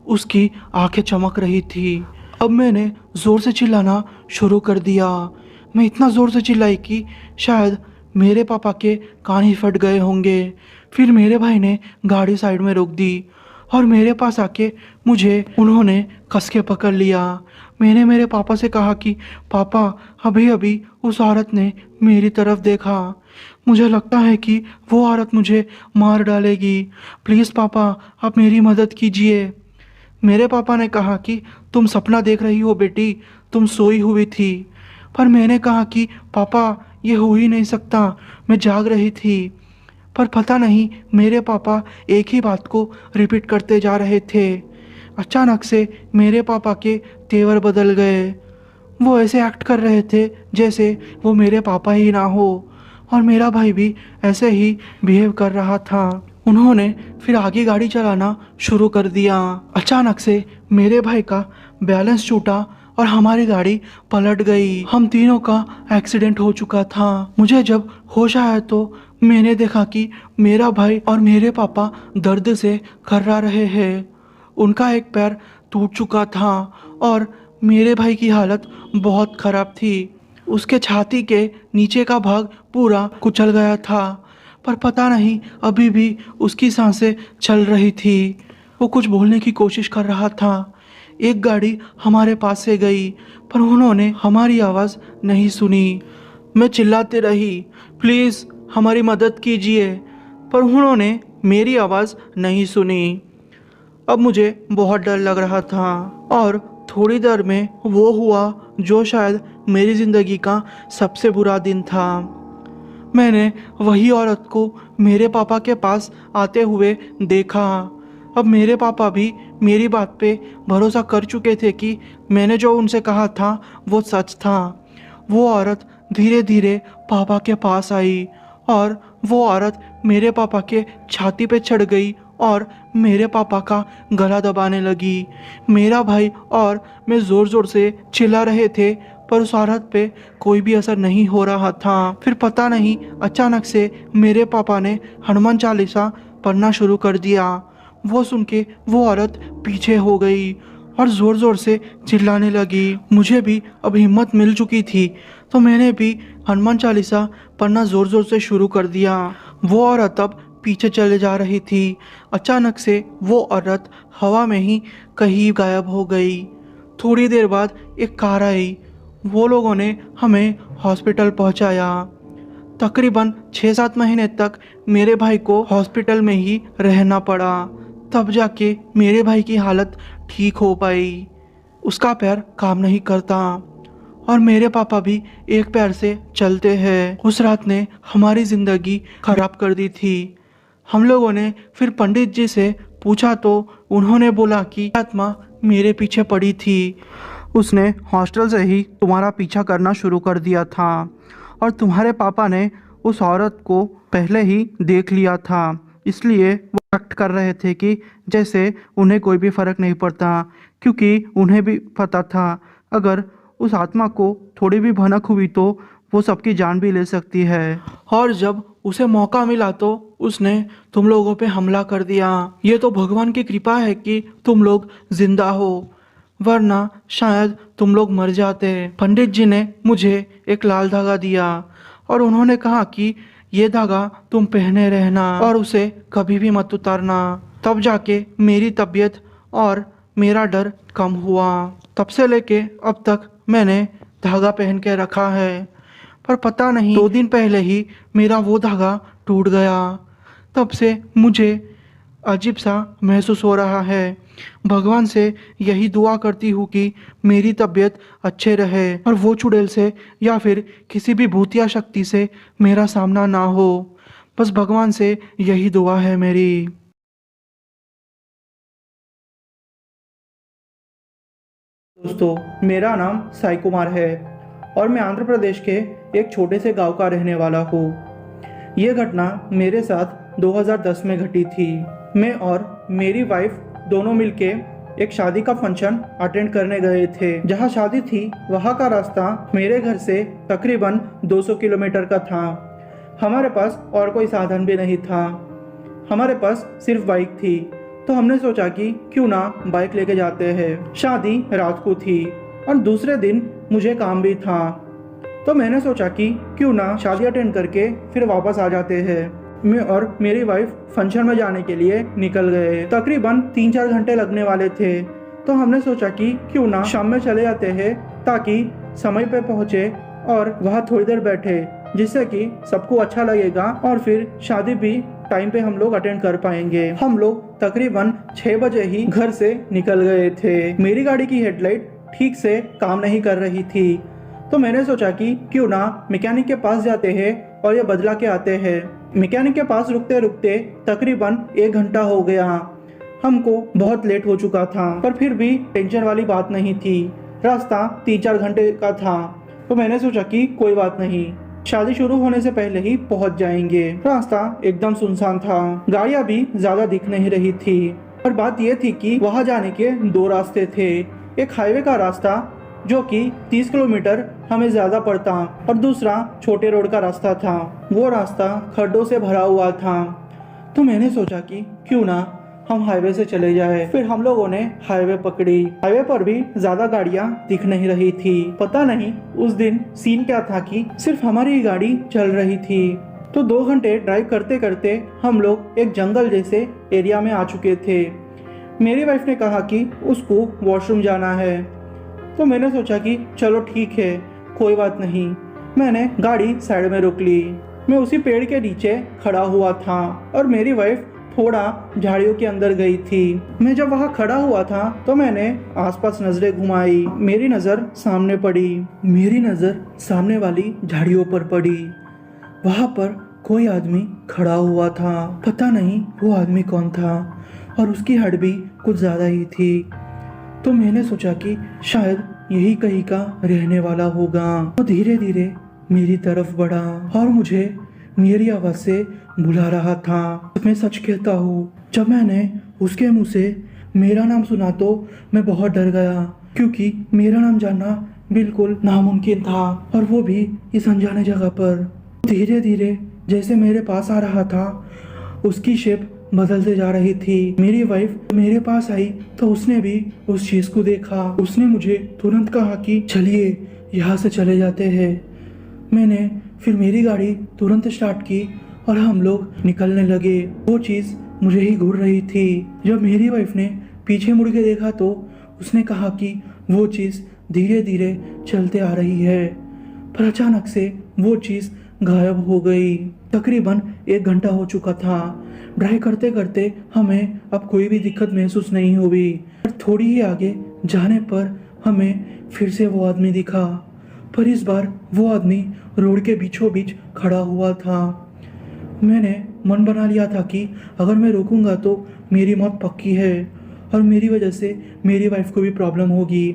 उसकी आंखें चमक रही थी। अब मैंने ज़ोर से चिल्लाना शुरू कर दिया। मैं इतना ज़ोर से चिल्लाई कि शायद मेरे पापा के कान ही फट गए होंगे। फिर मेरे भाई ने गाड़ी साइड में रोक दी और मेरे पास आके मुझे उन्होंने कस के पकड़ लिया। मैंने मेरे पापा से कहा कि पापा अभी अभी उस औरत ने मेरी तरफ देखा, मुझे लगता है कि वो औरत मुझे मार डालेगी, प्लीज़ पापा आप मेरी मदद कीजिए। मेरे पापा ने कहा कि तुम सपना देख रही हो बेटी, तुम सोई हुई थी। पर मैंने कहा कि पापा ये हो ही नहीं सकता, मैं जाग रही थी। पर पता नहीं मेरे पापा एक ही बात को रिपीट करते जा रहे थे। अचानक से मेरे पापा के तेवर बदल गए। वो ऐसे एक्ट कर रहे थे जैसे वो मेरे पापा ही ना हो और मेरा भाई भी ऐसे ही बिहेव कर रहा था। उन्होंने फिर आगे गाड़ी चलाना शुरू कर दिया। अचानक से मेरे भाई का बैलेंस छूटा और हमारी गाड़ी पलट गई। हम तीनों का एक्सीडेंट हो चुका था। मुझे जब होश आया तो मैंने देखा कि मेरा भाई और मेरे पापा दर्द से कर्रा रहे हैं। उनका एक पैर टूट चुका था और मेरे भाई की हालत बहुत ख़राब थी। उसके छाती के नीचे का भाग पूरा कुचल गया था, पर पता नहीं अभी भी उसकी सांसें चल रही थी। वो कुछ बोलने की कोशिश कर रहा था। एक गाड़ी हमारे पास से गई पर उन्होंने हमारी आवाज़ नहीं सुनी। मैं चिल्लाते रही, प्लीज़ हमारी मदद कीजिए, पर उन्होंने मेरी आवाज़ नहीं सुनी। अब मुझे बहुत डर लग रहा था और थोड़ी देर में वो हुआ जो शायद मेरी ज़िंदगी का सबसे बुरा दिन था। मैंने वही औरत को मेरे पापा के पास आते हुए देखा। अब मेरे पापा भी मेरी बात पे भरोसा कर चुके थे कि मैंने जो उनसे कहा था वो सच था। वो औरत धीरे धीरे पापा के पास आई और वो औरत मेरे पापा के छाती पे चढ़ गई और मेरे पापा का गला दबाने लगी। मेरा भाई और मैं ज़ोर ज़ोर से चिल्ला रहे थे, पर उस औरत पे कोई भी असर नहीं हो रहा था। फिर पता नहीं अचानक से मेरे पापा ने हनुमान चालीसा पढ़ना शुरू कर दिया। वो सुन के वो औरत पीछे हो गई और ज़ोर ज़ोर से चिल्लाने लगी। मुझे भी अब हिम्मत मिल चुकी थी, तो मैंने भी हनुमान चालीसा पढ़ना ज़ोर ज़ोर से शुरू कर दिया। वो औरत अब पीछे चले जा रही थी। अचानक से वो औरत हवा में ही कहीं गायब हो गई। थोड़ी देर बाद एक कार आई। वो लोगों ने हमें हॉस्पिटल पहुंचाया। तकरीबन 6-7 महीने तक मेरे भाई को हॉस्पिटल में ही रहना पड़ा। तब जाके मेरे भाई की हालत ठीक हो पाई। उसका पैर काम नहीं करता और मेरे पापा भी एक पैर से चलते हैं। उस रात ने हमारी ज़िंदगी खराब कर दी थी। हम लोगों ने फिर पंडित जी से पूछा तो उन्होंने बोला कि आत्मा मेरे पीछे पड़ी थी। उसने हॉस्टल से ही तुम्हारा पीछा करना शुरू कर दिया था और तुम्हारे पापा ने उस औरत को पहले ही देख लिया था, इसलिए वो एक्ट कर रहे थे कि जैसे उन्हें कोई भी फ़र्क नहीं पड़ता, क्योंकि उन्हें भी पता था अगर उस आत्मा को थोड़ी भी भनक हुई तो वो सबकी जान भी ले सकती है। और जब उसे मौका मिला तो उसने तुम लोगों पे हमला कर दिया। ये तो भगवान की कृपा है कि तुम लोग जिंदा हो, वरना शायद तुम लोग मर जाते। पंडित जी ने मुझे एक लाल धागा दिया और उन्होंने कहा कि ये धागा तुम पहने रहना और उसे कभी भी मत उतारना। तब जाके मेरी तबीयत और मेरा डर कम हुआ। तब से लेके अब तक मैंने धागा पहन के रखा है, पर पता नहीं 2 दिन पहले ही मेरा वो धागा टूट गया। तब से मुझे अजीब सा महसूस हो रहा है। भगवान से यही दुआ करती हूँ कि मेरी तबीयत अच्छे रहे और वो चुड़ैल से या फिर किसी भी भूतिया शक्ति से मेरा सामना ना हो। बस भगवान से यही दुआ है मेरी। दोस्तों, मेरा नाम साई कुमार है और मैं आंध्र प्रदेश के एक छोटे से गांव का रहने वाला हूँ। ये घटना मेरे साथ 2010 में घटी थी। मैं और मेरी वाइफ दोनों मिलके एक शादी का फंक्शन अटेंड करने गए थे। जहाँ शादी थी वहाँ का रास्ता मेरे घर से तकरीबन 200 किलोमीटर का था। हमारे पास और कोई साधन भी नहीं था, हमारे पास सिर्फ बाइक थी। तो हमने सोचा कि क्यों ना बाइक लेके जाते हैं। शादी रात को थी और दूसरे दिन मुझे काम भी था, तो मैंने सोचा कि क्यों ना शादी अटेंड करके फिर वापस आ जाते हैं। मैं और मेरी वाइफ फंक्शन में जाने के लिए निकल गए। तकरीबन 3-4 घंटे लगने वाले थे, तो हमने सोचा कि क्यों ना शाम में चले जाते हैं ताकि समय पे पहुँचे और वहाँ थोड़ी देर बैठे, जिससे कि सबको अच्छा लगेगा और फिर शादी भी टाइम पे हम लोग अटेंड कर पाएंगे। हम लोग तकरीबन 6 बजे ही घर से निकल गए थे। मेरी गाड़ी की हेडलाइट ठीक से काम नहीं कर रही थी, तो मैंने सोचा कि क्यों ना मैकेनिक के पास जाते हैं और ये बदला के आते हैं। मैकेनिक के पास रुकते रुकते तकरीबन 1 घंटा हो गया। हमको बहुत लेट हो चुका था, पर फिर भी टेंशन वाली बात नहीं थी। रास्ता 3-4 घंटे का था, तो मैंने सोचा कि कोई बात नहीं, शादी शुरू होने से पहले ही पहुंच जाएंगे। रास्ता एकदम सुनसान था, गाड़ियां भी ज्यादा दिख नहीं रही थी। और बात यह थी कि वहां जाने के 2 रास्ते थे। एक हाईवे का रास्ता जो कि 30 किलोमीटर हमें ज्यादा पड़ता और दूसरा छोटे रोड का रास्ता था। वो रास्ता खड्डों से भरा हुआ था, तो मैंने सोचा कि क्यों ना हम हाईवे से चले जाए। फिर हम लोगों ने हाईवे पकड़ी। हाईवे पर भी ज्यादा गाड़ियां दिख नहीं रही थी। पता नहीं उस दिन सीन क्या था कि सिर्फ हमारी ही गाड़ी चल रही थी। तो 2 घंटे ड्राइव करते करते हम लोग एक जंगल जैसे एरिया में आ चुके थे। मेरी वाइफ ने कहा कि उसको वॉशरूम जाना है, तो मैंने सोचा कि चलो ठीक है, कोई बात नहीं। मैंने गाड़ी साइड में रोक ली। मैं उसी पेड़ के नीचे खड़ा हुआ था और मेरी वाइफ थोड़ा झाड़ियों के अंदर गई थी। मैं जब वहाँ खड़ा हुआ था तो मैंने आसपास नजरें घुमाई। मेरी नज़र सामने पड़ी। मेरी नज़र सामने वाली झाड़ियों पर पड़ी। वहाँ पर कोई आदमी खड़ा हुआ था। पता नहीं वो आदमी कौन था और उसकी हड्डी भी कुछ ज़्यादा ही थी। तो मैंने सोचा कि शायद यही कहीं का रहने वाला होगा। तो धीरे धीरे मेरी तरफ बढ़ा और मुझे मेरी आवाज़ से बुला रहा था। मैं सच कहता हूँ, जब मैंने उसके मुंह से मेरा नाम सुना तो मैं बहुत डर गया, क्योंकि मेरा नाम जानना बिल्कुल नामुमकिन था, और वो भी इस अनजाने जगह पर। धीरे धीरे जैसे मेरे पास आ रहा था, उसकी शेप बदलते जा रही थी। मेरी वाइफ मेरे पास आई तो उसने भी उस चीज को देखा। उसने मुझे तुरंत कहा कि चलिए यहाँ से चले जाते हैं। मैंने फिर मेरी गाड़ी तुरंत स्टार्ट की और हम लोग निकलने लगे। वो चीज मुझे ही घूर रही थी। जब मेरी वाइफ ने पीछे मुड़ के देखा तो उसने कहा कि वो चीज धीरे धीरे चलते आ रही है, पर अचानक से वो चीज गायब हो गई। तकरीबन 1 घंटा हो चुका था। ड्राइव करते करते हमें अब कोई भी दिक्कत महसूस नहीं हुई, पर थोड़ी ही आगे जाने पर हमें फिर से वो आदमी दिखा, पर इस बार वो आदमी रोड के बीचों बीच खड़ा हुआ था। मैंने मन बना लिया था कि अगर मैं रोकूंगा तो मेरी मौत पक्की है, और मेरी वजह से मेरी वाइफ को भी प्रॉब्लम होगी।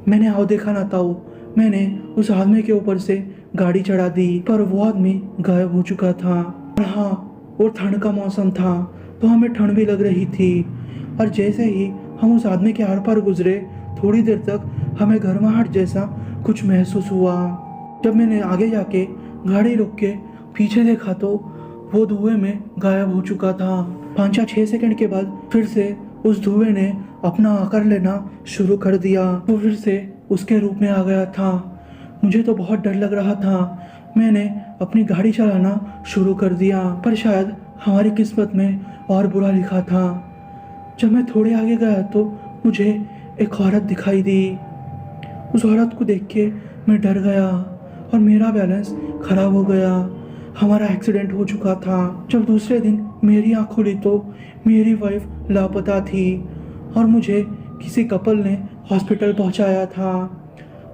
मैंने आओ देखा ना ताऊ, मैंने उस आदमी के ऊपर से गाड़ी चढ़ा दी, पर वो आदमी गायब हो चुका था। और हाँ, और ठंड का मौसम था तो हमें ठंड भी लग रही थी, और जैसे ही हम उस आदमी के आर पार गुजरे, थोड़ी देर तक हमें गर्माहट जैसा कुछ महसूस हुआ। जब मैंने आगे जाके गाड़ी रोक के पीछे देखा तो वो धुएं में गायब हो चुका था। 5 या 6 सेकंड के बाद फिर से उस धुएं ने अपना आकार लेना शुरू कर दिया। वो फिर से उसके रूप में आ गया था। मुझे तो बहुत डर लग रहा था। मैंने अपनी गाड़ी चलाना शुरू कर दिया, पर शायद हमारी किस्मत में और बुरा लिखा था। जब मैं थोड़े आगे गया तो मुझे एक औरत दिखाई दी। उस औरत को देख के मैं डर गया और मेरा बैलेंस खराब हो गया। हमारा एक्सीडेंट हो चुका था। जब दूसरे दिन मेरी आँख खुली तो मेरी वाइफ लापता थी, और मुझे किसी कपल ने हॉस्पिटल पहुंचाया था।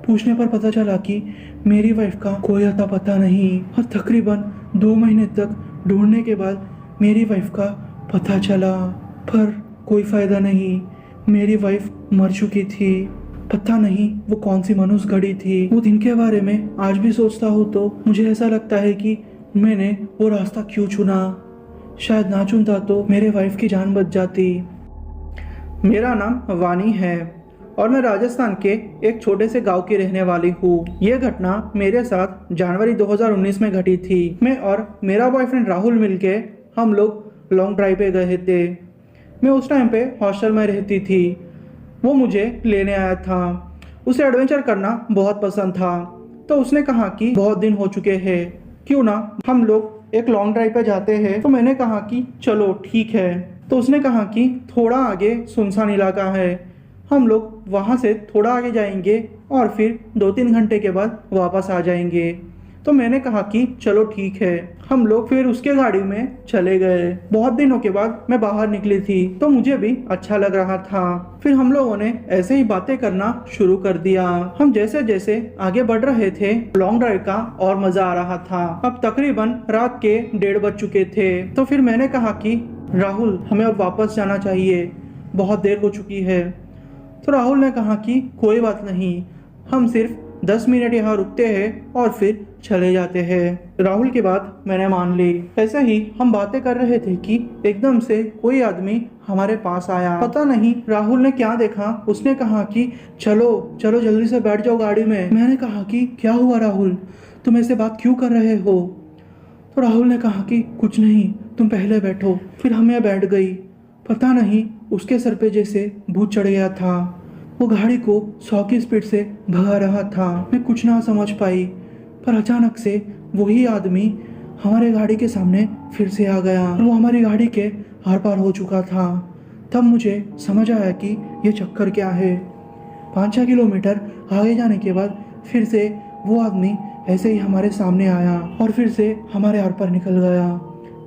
पूछने पर पता चला कि मेरी वाइफ का कोई अता पता नहीं, और तकरीबन 2 महीने तक ढूंढने के बाद मेरी वाइफ का पता चला, पर कोई फायदा नहीं। मेरी वाइफ मर चुकी थी। पता नहीं वो कौन सी मनुष्य घड़ी थी। वो दिन के बारे में आज भी सोचता हूँ तो मुझे ऐसा लगता है कि मैंने वो रास्ता क्यों चुना। शायद ना चुनता तो मेरे वाइफ की जान बच जाती। मेरा नाम वानी है और मैं राजस्थान के एक छोटे से गांव की रहने वाली हूँ। ये घटना मेरे साथ जनवरी 2019 में घटी थी। मैं और मेरा बॉयफ्रेंड राहुल मिलके हम लोग लॉन्ग ड्राइव पे गए थे। मैं उस टाइम पे हॉस्टल में रहती थी। वो मुझे लेने आया था। उसे एडवेंचर करना बहुत पसंद था, तो उसने कहा कि बहुत दिन हो चुके हैं, क्यों ना हम लोग एक लॉन्ग ड्राइव पे जाते हैं। तो मैंने कहा कि चलो ठीक है। तो उसने कहा कि थोड़ा आगे सुनसान इलाका है, हम लोग वहाँ से थोड़ा आगे जाएंगे और फिर 2-3 घंटे के बाद वापस आ जाएंगे। तो मैंने कहा कि चलो ठीक है। हम लोग फिर उसके गाड़ी में चले गए। बहुत दिनों के बाद मैं बाहर निकली थी तो मुझे भी अच्छा लग रहा था। फिर हम लोगों ने ऐसे ही बातें करना शुरू कर दिया। हम जैसे जैसे आगे बढ़ रहे थे, लॉन्ग ड्राइव का और मजा आ रहा था। अब तकरीबन रात के 1:30 बज चुके थे। तो फिर मैंने कहा कि राहुल, हमें अब वापस जाना चाहिए, बहुत देर हो चुकी है। तो राहुल ने कहा कि कोई बात नहीं, हम सिर्फ 10 मिनट यहाँ रुकते हैं और फिर चले जाते हैं। राहुल की बात मैंने मान ली। ऐसे ही हम बातें कर रहे थे कि एकदम से कोई आदमी हमारे पास आया। पता नहीं राहुल ने क्या देखा, उसने कहा कि चलो चलो जल्दी से बैठ जाओ गाड़ी में। मैंने कहा कि क्या हुआ राहुल, तुम ऐसे बात क्यों कर रहे हो? तो राहुल ने कहा कि कुछ नहीं, तुम पहले बैठो। फिर हम यहाँ बैठ गई। पता नहीं उसके सर पे जैसे भूत चढ़ गया था। वो गाड़ी को 100 की स्पीड से भगा रहा था। मैं कुछ ना समझ पाई, पर अचानक से वही आदमी हमारे गाड़ी के सामने फिर से आ गया। वो हमारी गाड़ी के आर पार हो चुका था। तब मुझे समझ आया कि ये चक्कर क्या है। 5-6 किलोमीटर आगे जाने के बाद फिर से वो आदमी ऐसे ही हमारे सामने आया और फिर से हमारे आर पार निकल गया।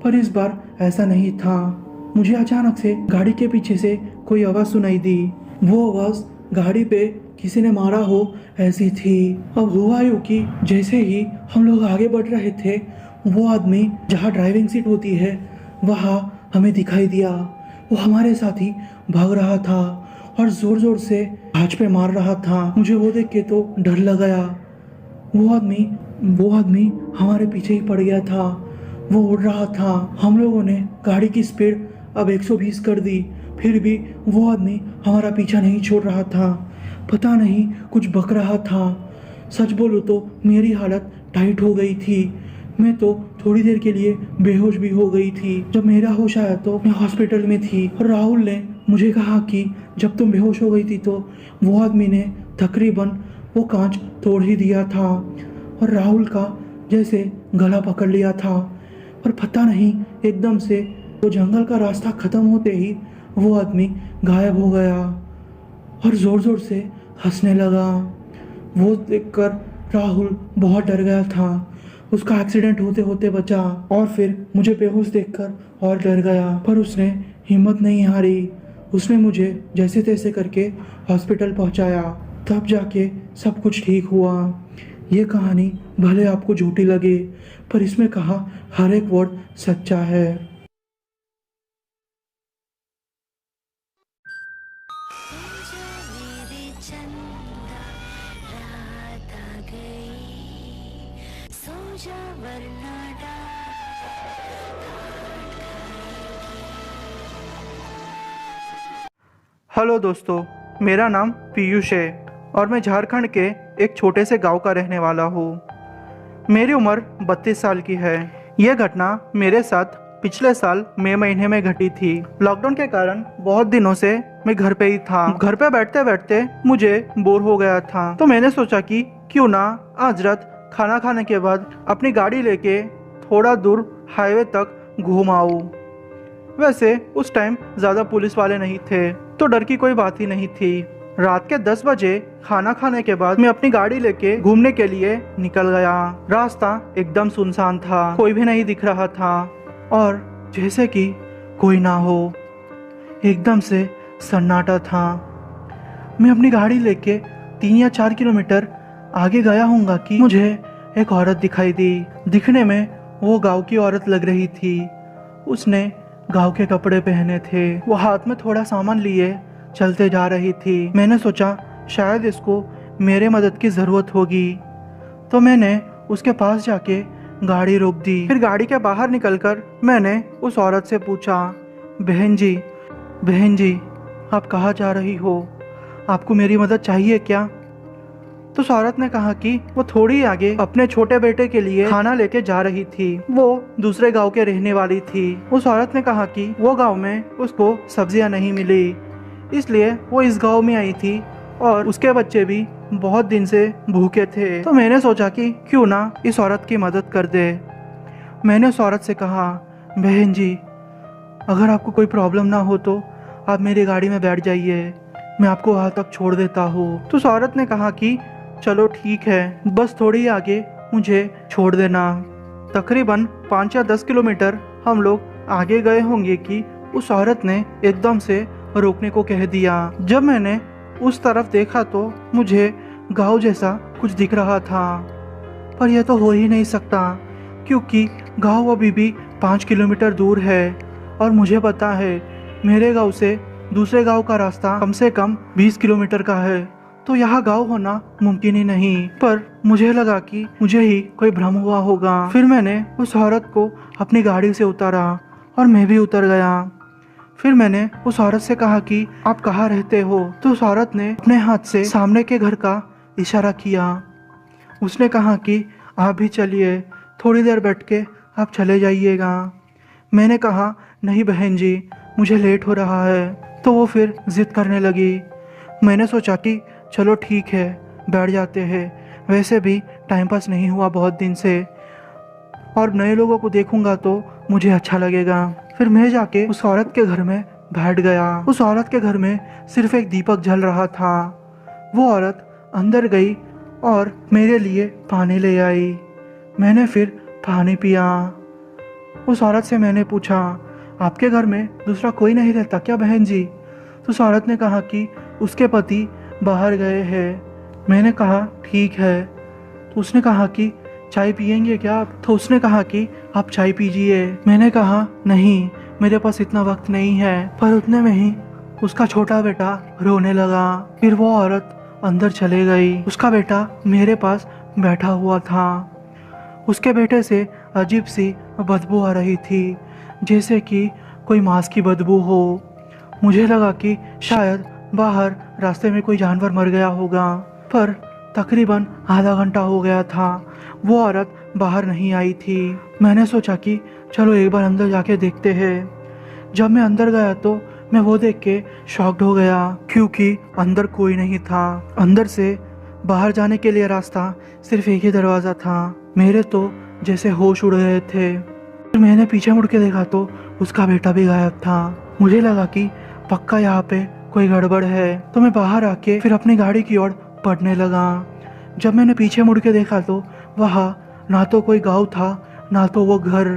पर इस बार ऐसा नहीं था। मुझे अचानक से गाड़ी के पीछे से कोई आवाज़ सुनाई दी। वो आवाज़ गाड़ी पे किसी ने मारा हो ऐसी थी। अब हुआ यूँ कि जैसे ही हम लोग आगे बढ़ रहे थे, वो आदमी जहाँ ड्राइविंग सीट होती है वहाँ हमें दिखाई दिया। वो हमारे साथ ही भाग रहा था और ज़ोर ज़ोर से आँच पे मार रहा था। मुझे वो देख के तो डर लग गया। वो आदमी हमारे पीछे ही पड़ गया था। वो उड़ रहा था। हम लोगों ने गाड़ी की स्पीड अब 120 कर दी, फिर भी वो आदमी हमारा पीछा नहीं छोड़ रहा था। पता नहीं कुछ बक रहा था। सच बोलूं तो मेरी हालत टाइट हो गई थी। मैं तो थोड़ी देर के लिए बेहोश भी हो गई थी। जब मेरा होश आया तो मैं हॉस्पिटल में थी और राहुल ने मुझे कहा कि जब तुम बेहोश हो गई थी तो वो आदमी ने तकरीबन वो कांच तोड़ ही दिया था और राहुल का जैसे गला पकड़ लिया था। पर पता नहीं एकदम से वो जंगल का रास्ता खत्म होते ही वो आदमी गायब हो गया और जोर जोर से हंसने लगा। वो देखकर राहुल बहुत डर गया था। उसका एक्सीडेंट होते होते बचा और फिर मुझे बेहोश देखकर और डर गया, पर उसने हिम्मत नहीं हारी। उसने मुझे जैसे तैसे करके हॉस्पिटल पहुंचाया, तब जाके सब कुछ ठीक हुआ। ये कहानी भले आपको झूठी लगे, पर इसमें कहा हर एक वर्ड सच्चा है। जो मेरे चंदा रात आ गई, सो जा वरना हेलो दोस्तों, मेरा नाम पीयूष है और मैं झारखंड के एक छोटे से गांव का रहने वाला हूँ। मेरी उम्र 32 साल की है। यह घटना मेरे साथ पिछले साल मई महीने में घटी थी। लॉकडाउन के कारण बहुत दिनों से मैं घर पे ही था। घर पे बैठते बैठते मुझे बोर हो गया था, तो मैंने सोचा कि क्यों ना आज रात खाना खाने के बाद अपनी गाड़ी लेके थोड़ा दूर हाईवे तक घूम आऊं। वैसे उस टाइम ज़्यादा पुलिस वाले नहीं थे, तो डर की कोई बात ही नहीं थी। रात के 10 बजे खाना खाने के बाद मैं अपनी गाड़ी लेके घूमने के लिए निकल गया। रास्ता एकदम सुनसान था, कोई भी नहीं दिख रहा था और जैसे कि कोई ना हो, एकदम से सन्नाटा था। मैं अपनी गाड़ी लेके 3 या 4 किलोमीटर आगे गया हूँगा कि मुझे एक औरत दिखाई दी। दिखने में वो गांव की औरत लग रही थी। उसने गांव के कपड़े पहने थे। वो हाथ में थोड़ा सामान लिए चलते जा रही थी। मैंने सोचा शायद इसको मेरे मदद की ज़रूरत होगी, तो मैंने उसके पास जाके गाड़ी रोक दी। फिर गाड़ी के बाहर निकलकर मैंने उस औरत से पूछा, बहन जी आप कहाँ जा रही हो? आपको मेरी मदद चाहिए क्या? तो उस औरत ने कहा कि वो थोड़ी आगे अपने छोटे बेटे के लिए खाना लेके जा रही थी। वो दूसरे गांव के रहने वाली थी। उस औरत ने कहा कि वो गांव में उसको सब्जियां नहीं मिली, इसलिए वो इस गांव में आई थी और उसके बच्चे भी बहुत दिन से भूखे थे। तो मैंने सोचा कि क्यों ना इस औरत की मदद कर दे। मैंने उस औरत से कहा, बहन जी अगर आपको कोई प्रॉब्लम ना हो तो आप मेरी गाड़ी में बैठ जाइए, मैं आपको वहाँ तक छोड़ देता हूँ। तो उस औरत ने कहा कि चलो ठीक है, बस थोड़ी आगे मुझे छोड़ देना। तकरीबन 5 या 10 किलोमीटर हम लोग आगे गए होंगे कि उस औरत ने एकदम से रोकने को कह दिया। जब मैंने उस तरफ देखा तो मुझे गांव जैसा कुछ दिख रहा था, पर यह तो हो ही नहीं सकता क्योंकि गांव अभी भी 5 किलोमीटर दूर है और मुझे पता है मेरे गांव से दूसरे गांव का रास्ता कम से कम 20 किलोमीटर का है, तो यहाँ गांव होना मुमकिन ही नहीं। पर मुझे लगा कि मुझे ही कोई भ्रम हुआ होगा। फिर मैंने उस औरत को अपनी गाड़ी से उतारा और मैं भी उतर गया। फिर मैंने उस औरत से कहा कि आप कहाँ रहते हो? तो उस औरत ने अपने हाथ से सामने के घर का इशारा किया। उसने कहा कि आप भी चलिए, थोड़ी देर बैठ के आप चले जाइएगा। मैंने कहा नहीं बहन जी, मुझे लेट हो रहा है। तो वो फिर जिद करने लगी। मैंने सोचा कि चलो ठीक है, बैठ जाते हैं, वैसे भी टाइम पास नहीं हुआ बहुत दिन से और नए लोगों को देखूंगा तो मुझे अच्छा लगेगा। फिर मैं जाके उस औरत के घर में बैठ गया। उस औरत के घर में सिर्फ एक दीपक जल रहा था। वो औरत अंदर गई और मेरे लिए पानी ले आई। मैंने फिर पानी पिया। उस औरत से मैंने पूछा, आपके घर में दूसरा कोई नहीं रहता क्या बहन जी? तो उस औरत ने कहा कि उसके पति बाहर गए हैं। मैंने कहा ठीक है। तो उसने कहा कि चाय पियेंगे क्या आप? तो उसने कहा कि आप चाय पीजिए। मैंने कहा नहीं, मेरे पास इतना वक्त नहीं है। पर उतने में ही उसका छोटा बेटा रोने लगा। फिर वो औरत अंदर चले गई। उसका बेटा मेरे पास बैठा हुआ था। उसके बेटे से अजीब सी बदबू आ रही थी, जैसे कि कोई मांस की बदबू हो। मुझे लगा कि शायद बाहर रास्ते में कोई जानवर मर गया होगा, पर तकरीबन आधा घंटा हो गया था, वो औरत बाहर नहीं आई थी। मैंने सोचा कि चलो एक बार अंदर जाके देखते हैं। जब मैं अंदर गया तो मैं वो देख के शॉक्ड हो गया, क्योंकि अंदर कोई नहीं था। अंदर से बाहर जाने के लिए रास्ता सिर्फ एक ही दरवाज़ा था। मेरे तो जैसे होश उड़ गए थे। फिर मैंने पीछे मुड़ के देखा तो उसका बेटा भी गायब था। मुझे लगा कि पक्का यहाँ पे कोई गड़बड़ है, तो मैं बाहर आके फिर अपनी गाड़ी की ओर बढ़ने लगा। जब मैंने पीछे मुड़ के देखा तो वहाँ ना तो कोई गांव था, ना तो वो घर।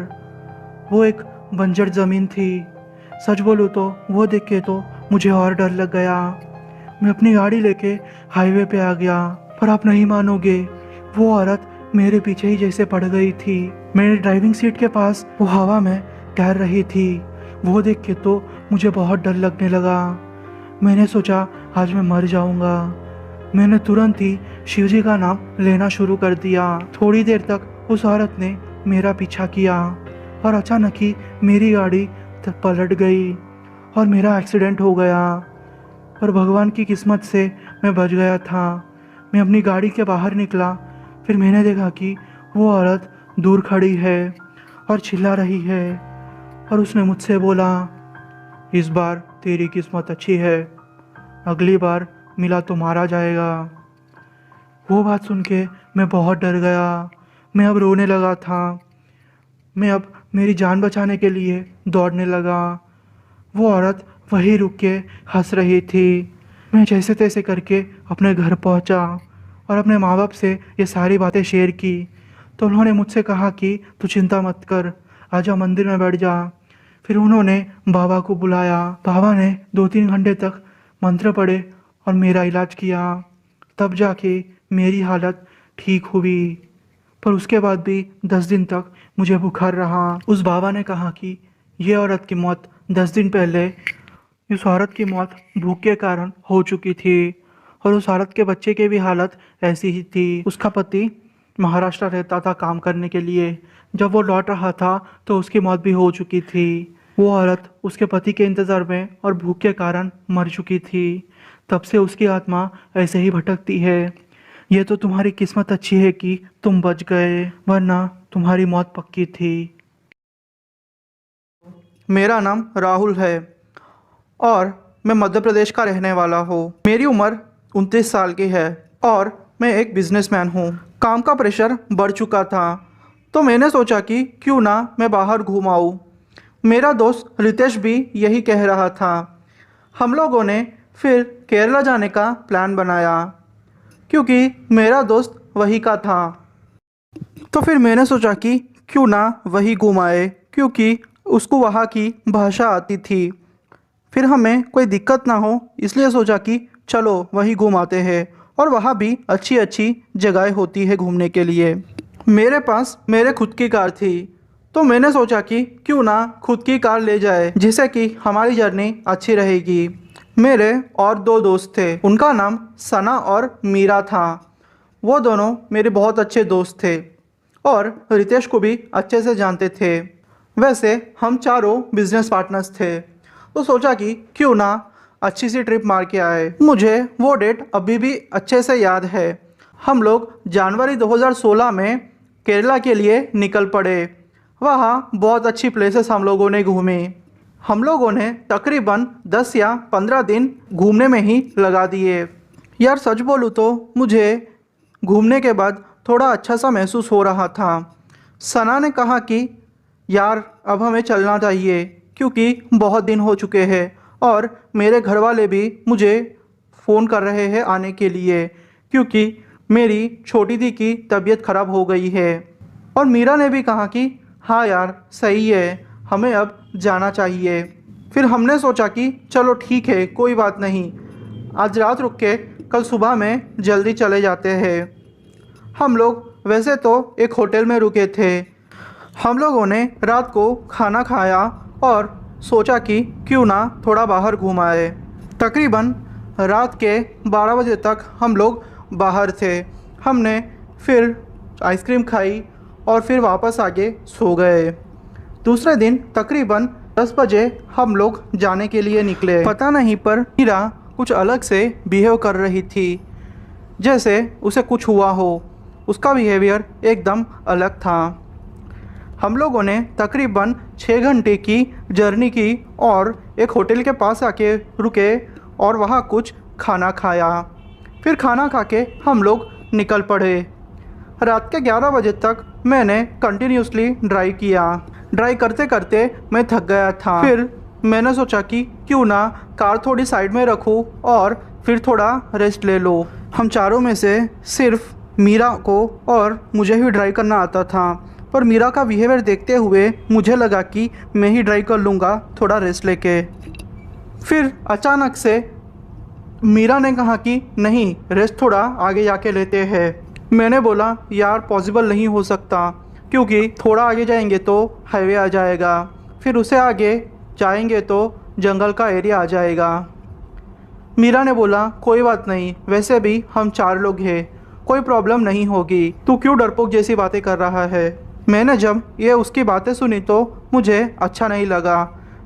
वो एक बंजर ज़मीन थी। सच बोलूँ तो वो देख के तो मुझे और डर लग गया। मैं अपनी गाड़ी लेके हाईवे पे आ गया, पर आप नहीं मानोगे, वो औरत मेरे पीछे ही जैसे पड़ गई थी। मेरी ड्राइविंग सीट के पास वो हवा में तैर रही थी। वो देख के तो मुझे बहुत डर लगने लगा। मैंने सोचा आज मैं मर जाऊंगा। मैंने तुरंत ही शिवजी का नाम लेना शुरू कर दिया। थोड़ी देर तक उस औरत ने मेरा पीछा किया और अचानक ही मेरी गाड़ी पलट गई और मेरा एक्सीडेंट हो गया। पर भगवान की किस्मत से मैं बच गया था। मैं अपनी गाड़ी के बाहर निकला, फिर मैंने देखा कि वो औरत दूर खड़ी है और चिल्ला रही है, और उसने मुझसे बोला, इस बार तेरी किस्मत अच्छी है, अगली बार मिला तो मारा जाएगा। वो बात सुन के मैं बहुत डर गया। मैं अब रोने लगा था। मैं अब मेरी जान बचाने के लिए दौड़ने लगा। वो औरत वहीं रुक के हंस रही थी। मैं जैसे तैसे करके अपने घर पहुंचा और अपने माँ बाप से ये सारी बातें शेयर की, तो उन्होंने मुझसे कहा कि तू चिंता मत कर, आजा मंदिर में बैठ जा। फिर उन्होंने बाबा को बुलाया। बाबा ने 2-3 घंटे तक मंत्र पढ़े और मेरा इलाज किया। तब जाके मेरी हालत ठीक हुई, पर उसके बाद भी 10 दिन तक मुझे बुखार रहा। उस बाबा ने कहा कि ये औरत की मौत 10 दिन पहले इस औरत की मौत भूख के कारण हो चुकी थी, और उस औरत के बच्चे की भी हालत ऐसी ही थी। उसका पति महाराष्ट्र रहता था काम करने के लिए। जब वो लौट रहा था तो उसकी मौत भी हो चुकी थी। वो औरत उसके पति के इंतज़ार में और भूख के कारण मर चुकी थी। तब से उसकी आत्मा ऐसे ही भटकती है। ये तो तुम्हारी किस्मत अच्छी है कि तुम बच गए, वरना तुम्हारी मौत पक्की थी। मेरा नाम राहुल है और मैं मध्य प्रदेश का रहने वाला हूँ। मेरी उम्र 29 साल की है और मैं एक बिजनेसमैन हूँ। काम का प्रेशर बढ़ चुका था, तो मैंने सोचा कि क्यों ना मैं बाहर घूम आऊँ। मेरा दोस्त रितेश भी यही कह रहा था। हम लोगों ने फिर केरला जाने का प्लान बनाया, क्योंकि मेरा दोस्त वही का था। तो फिर मैंने सोचा कि क्यों ना वही घूम आए, क्योंकि उसको वहाँ की भाषा आती थी। फिर हमें कोई दिक्कत ना हो, इसलिए सोचा कि चलो वही घूम आते हैं, और वहाँ भी अच्छी अच्छी जगह होती है घूमने के लिए। मेरे पास मेरे खुद की कार थी, तो मैंने सोचा कि क्यों ना खुद की कार ले जाए, जिससे कि हमारी जर्नी अच्छी रहेगी। मेरे और 2 दोस्त थे, उनका नाम सना और मीरा था। वो दोनों मेरे बहुत अच्छे दोस्त थे और रितेश को भी अच्छे से जानते थे। वैसे हम चारों बिजनेस पार्टनर्स थे, तो सोचा कि क्यों ना अच्छी सी ट्रिप मार के आए। मुझे वो डेट अभी भी अच्छे से याद है। हम लोग जनवरी 2016 में केरला के लिए निकल पड़े। वहाँ बहुत अच्छी प्लेसेस हम लोगों ने घूमी। हम लोगों ने तकरीबन 10 या 15 दिन घूमने में ही लगा दिए। यार सच बोलूँ तो मुझे घूमने के बाद थोड़ा अच्छा सा महसूस हो रहा था। सना ने कहा कि यार अब हमें चलना चाहिए, क्योंकि बहुत दिन हो चुके हैं, और मेरे घर वाले भी मुझे फ़ोन कर रहे हैं आने के लिए, क्योंकि मेरी छोटी दी की तबीयत ख़राब हो गई है। और मीरा ने भी कहा कि हाँ यार सही है, हमें अब जाना चाहिए। फिर हमने सोचा कि चलो ठीक है, कोई बात नहीं, आज रात रुक के कल सुबह में जल्दी चले जाते हैं। हम लोग वैसे तो एक होटल में रुके थे। हम लोगों ने रात को खाना खाया और सोचा कि क्यों ना थोड़ा बाहर घूम आए। तकरीबन रात के 12 बजे तक हम लोग बाहर थे। हमने फिर आइसक्रीम खाई और फिर वापस आगे सो गए। दूसरे दिन तकरीबन 10 बजे हम लोग जाने के लिए निकले। पता नहीं पर मीरा कुछ अलग से बिहेव कर रही थी, जैसे उसे कुछ हुआ हो। उसका बिहेवियर एकदम अलग था। हम लोगों ने तकरीबन 6 घंटे की जर्नी की और एक होटल के पास आके रुके और वहाँ कुछ खाना खाया। फिर खाना खा के हम लोग निकल पड़े। रात के 11 बजे तक मैंने कंटिन्यूसली ड्राइव किया। ड्राइव करते करते मैं थक गया था। फिर मैंने सोचा कि क्यों ना कार थोड़ी साइड में रखूं और फिर थोड़ा रेस्ट ले लो। हम चारों में से सिर्फ मीरा को और मुझे ही ड्राइव करना आता था, पर मीरा का बिहेवियर देखते हुए मुझे लगा कि मैं ही ड्राइव कर लूँगा थोड़ा रेस्ट लेके। फिर अचानक से मीरा ने कहा कि नहीं, रेस्ट थोड़ा आगे जाके लेते हैं। मैंने बोला यार पॉसिबल नहीं हो सकता, क्योंकि थोड़ा आगे जाएंगे तो हाईवे आ जाएगा, फिर उसे आगे जाएंगे तो जंगल का एरिया आ जाएगा। मीरा ने बोला कोई बात नहीं, वैसे भी हम 4 लोग हैं, कोई प्रॉब्लम नहीं होगी, तू क्यों डरपोक जैसी बातें कर रहा है। मैंने जब ये उसकी बातें सुनी तो मुझे अच्छा नहीं लगा।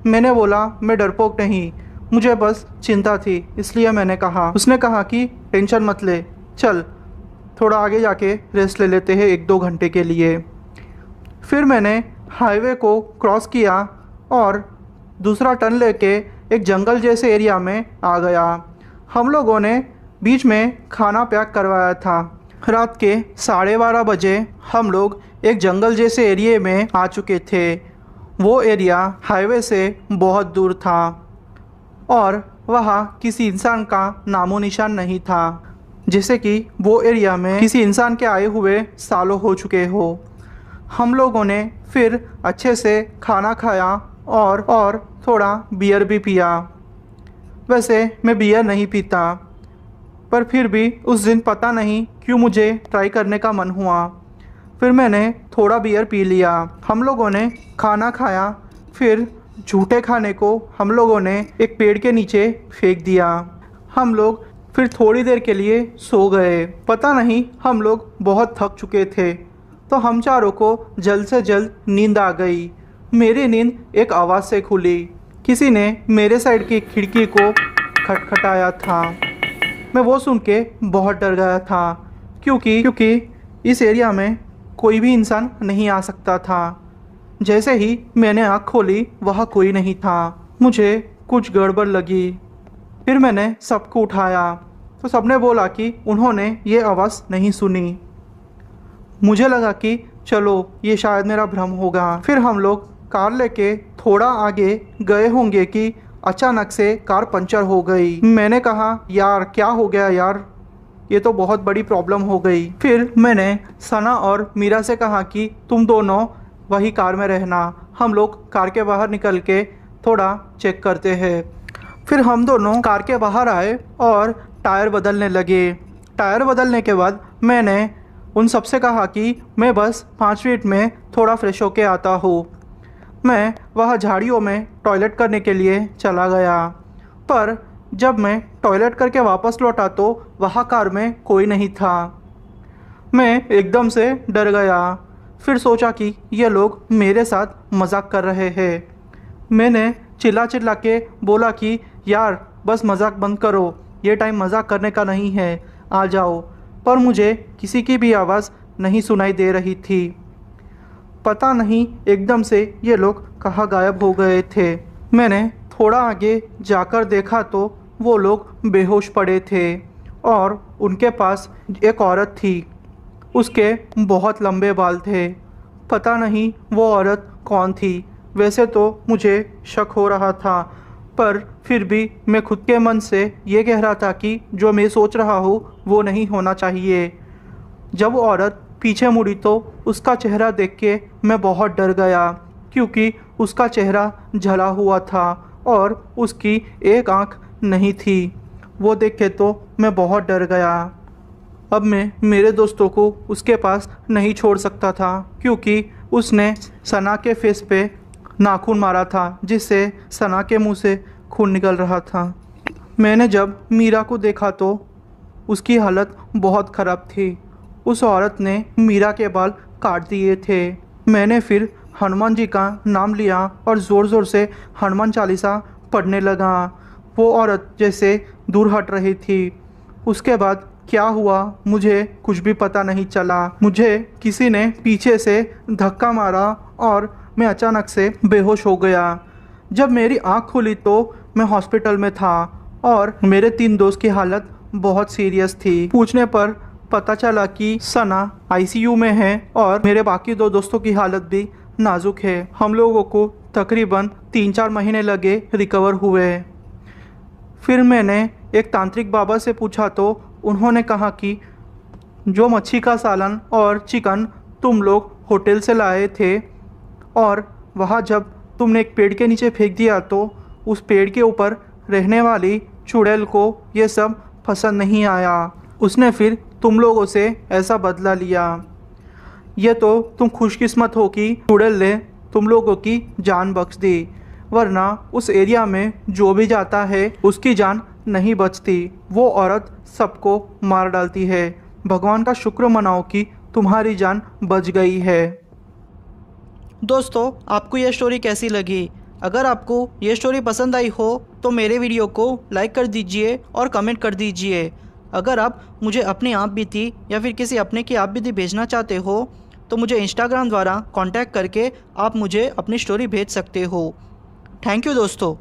मैंने बोला मैं डरपोक नहीं, मुझे बस चिंता थी, इसलिए मैंने कहा। उसने कहा कि टेंशन मत ले, चल थोड़ा आगे जाके रेस्ट ले लेते हैं 1-2 घंटे के लिए। फिर मैंने हाईवे को क्रॉस किया और दूसरा टर्न लेके एक जंगल जैसे एरिया में आ गया। हम लोगों ने बीच में खाना पैक करवाया था। रात के 12:30 बजे हम लोग एक जंगल जैसे एरिया में आ चुके थे। वो एरिया हाईवे से बहुत दूर था और वहाँ किसी इंसान का नामो निशान नहीं था, जैसे कि वो एरिया में किसी इंसान के आए हुए सालों हो चुके हो। हम लोगों ने फिर अच्छे से खाना खाया और थोड़ा बियर भी पिया। वैसे मैं बियर नहीं पीता, पर फिर भी उस दिन पता नहीं क्यों मुझे ट्राई करने का मन हुआ। फिर मैंने थोड़ा बियर पी लिया। हम लोगों ने खाना खाया, फिर झूठे खाने को हम लोगों ने एक पेड़ के नीचे फेंक दिया। हम लोग फिर थोड़ी देर के लिए सो गए। पता नहीं हम लोग बहुत थक चुके थे, तो हम चारों को जल्द से जल्द नींद आ गई। मेरी नींद एक आवाज़ से खुली। किसी ने मेरे साइड की खिड़की को खटखटाया था। मैं वो सुन के बहुत डर गया था, क्योंकि इस एरिया में कोई भी इंसान नहीं आ सकता था। जैसे ही मैंने आँख खोली वहाँ कोई नहीं था। मुझे कुछ गड़बड़ लगी। फिर मैंने सबको उठाया तो सबने बोला कि उन्होंने ये आवाज़ नहीं सुनी। मुझे लगा कि चलो ये शायद मेरा भ्रम होगा। फिर हम लोग कार लेके थोड़ा आगे गए होंगे कि अचानक से कार पंचर हो गई। मैंने कहा यार क्या हो गया यार, ये तो बहुत बड़ी प्रॉब्लम हो गई। फिर मैंने सना और मीरा से कहा कि तुम दोनों वही कार में रहना, हम लोग कार के बाहर निकल के थोड़ा चेक करते हैं। फिर हम दोनों कार के बाहर आए और टायर बदलने लगे। टायर बदलने के बाद मैंने उन सबसे कहा कि मैं बस 5 मिनट में थोड़ा फ्रेश होके आता हूँ। मैं वह झाड़ियों में टॉयलेट करने के लिए चला गया, पर जब मैं टॉयलेट करके वापस लौटा तो वहाँ कार में कोई नहीं था। मैं एकदम से डर गया। फिर सोचा कि ये लोग मेरे साथ मजाक कर रहे हैं। मैंने चिल्ला के बोला कि यार बस मजाक बंद करो, ये टाइम मजाक करने का नहीं है, आ जाओ। पर मुझे किसी की भी आवाज़ नहीं सुनाई दे रही थी। पता नहीं एकदम से ये लोग कहाँ गायब हो गए थे। मैंने थोड़ा आगे जाकर देखा तो वो लोग बेहोश पड़े थे और उनके पास एक औरत थी। उसके बहुत लंबे बाल थे। पता नहीं वो औरत कौन थी। वैसे तो मुझे शक हो रहा था, पर फिर भी मैं खुद के मन से ये कह रहा था कि जो मैं सोच रहा हूँ वो नहीं होना चाहिए। जब वो औरत पीछे मुड़ी तो उसका चेहरा देख के मैं बहुत डर गया, क्योंकि उसका चेहरा जला हुआ था और उसकी एक आंख नहीं थी। वो देख के तो मैं बहुत डर गया। अब मैं मेरे दोस्तों को उसके पास नहीं छोड़ सकता था, क्योंकि उसने सना के फेस पे नाखून मारा था, जिससे सना के मुंह से खून निकल रहा था। मैंने जब मीरा को देखा तो उसकी हालत बहुत ख़राब थी उस औरत ने मीरा के बाल काट दिए थे। मैंने फिर हनुमान जी का नाम लिया और ज़ोर ज़ोर से हनुमान चालीसा पढ़ने लगा। वो औरत जैसे दूर हट रही थी। उसके बाद क्या हुआ मुझे कुछ भी पता नहीं चला। मुझे किसी ने पीछे से धक्का मारा और मैं अचानक से बेहोश हो गया। जब मेरी आँख खुली तो मैं हॉस्पिटल में था और मेरे 3 दोस्त की हालत बहुत सीरियस थी। पूछने पर पता चला कि सना आईसीयू में है और मेरे बाकी 2 दोस्तों की हालत भी नाजुक है। हम लोगों को तकरीबन 3-4 महीने लगे रिकवर हुए। फिर मैंने एक तांत्रिक बाबा से पूछा तो उन्होंने कहा कि जो मच्छी का सालन और चिकन तुम लोग होटल से लाए थे और वहाँ जब तुमने एक पेड़ के नीचे फेंक दिया तो उस पेड़ के ऊपर रहने वाली चुड़ैल को ये सब पसंद नहीं आया। उसने फिर तुम लोगों से ऐसा बदला लिया। ये तो तुम खुशकिस्मत हो कि चुड़ैल ने तुम लोगों की जान बख्श दी, वरना उस एरिया में जो भी जाता है उसकी जान नहीं बचती। वो औरत सबको मार डालती है। भगवान का शुक्र मनाओ कि तुम्हारी जान बच गई है। दोस्तों, आपको यह स्टोरी कैसी लगी? अगर आपको ये स्टोरी पसंद आई हो तो मेरे वीडियो को लाइक कर दीजिए और कमेंट कर दीजिए। अगर आप मुझे अपनी आप बीती या फिर किसी अपने की आप बीती भेजना चाहते हो तो मुझे इंस्टाग्राम द्वारा कांटेक्ट करके आप मुझे अपनी स्टोरी भेज सकते हो। थैंक यू दोस्तों।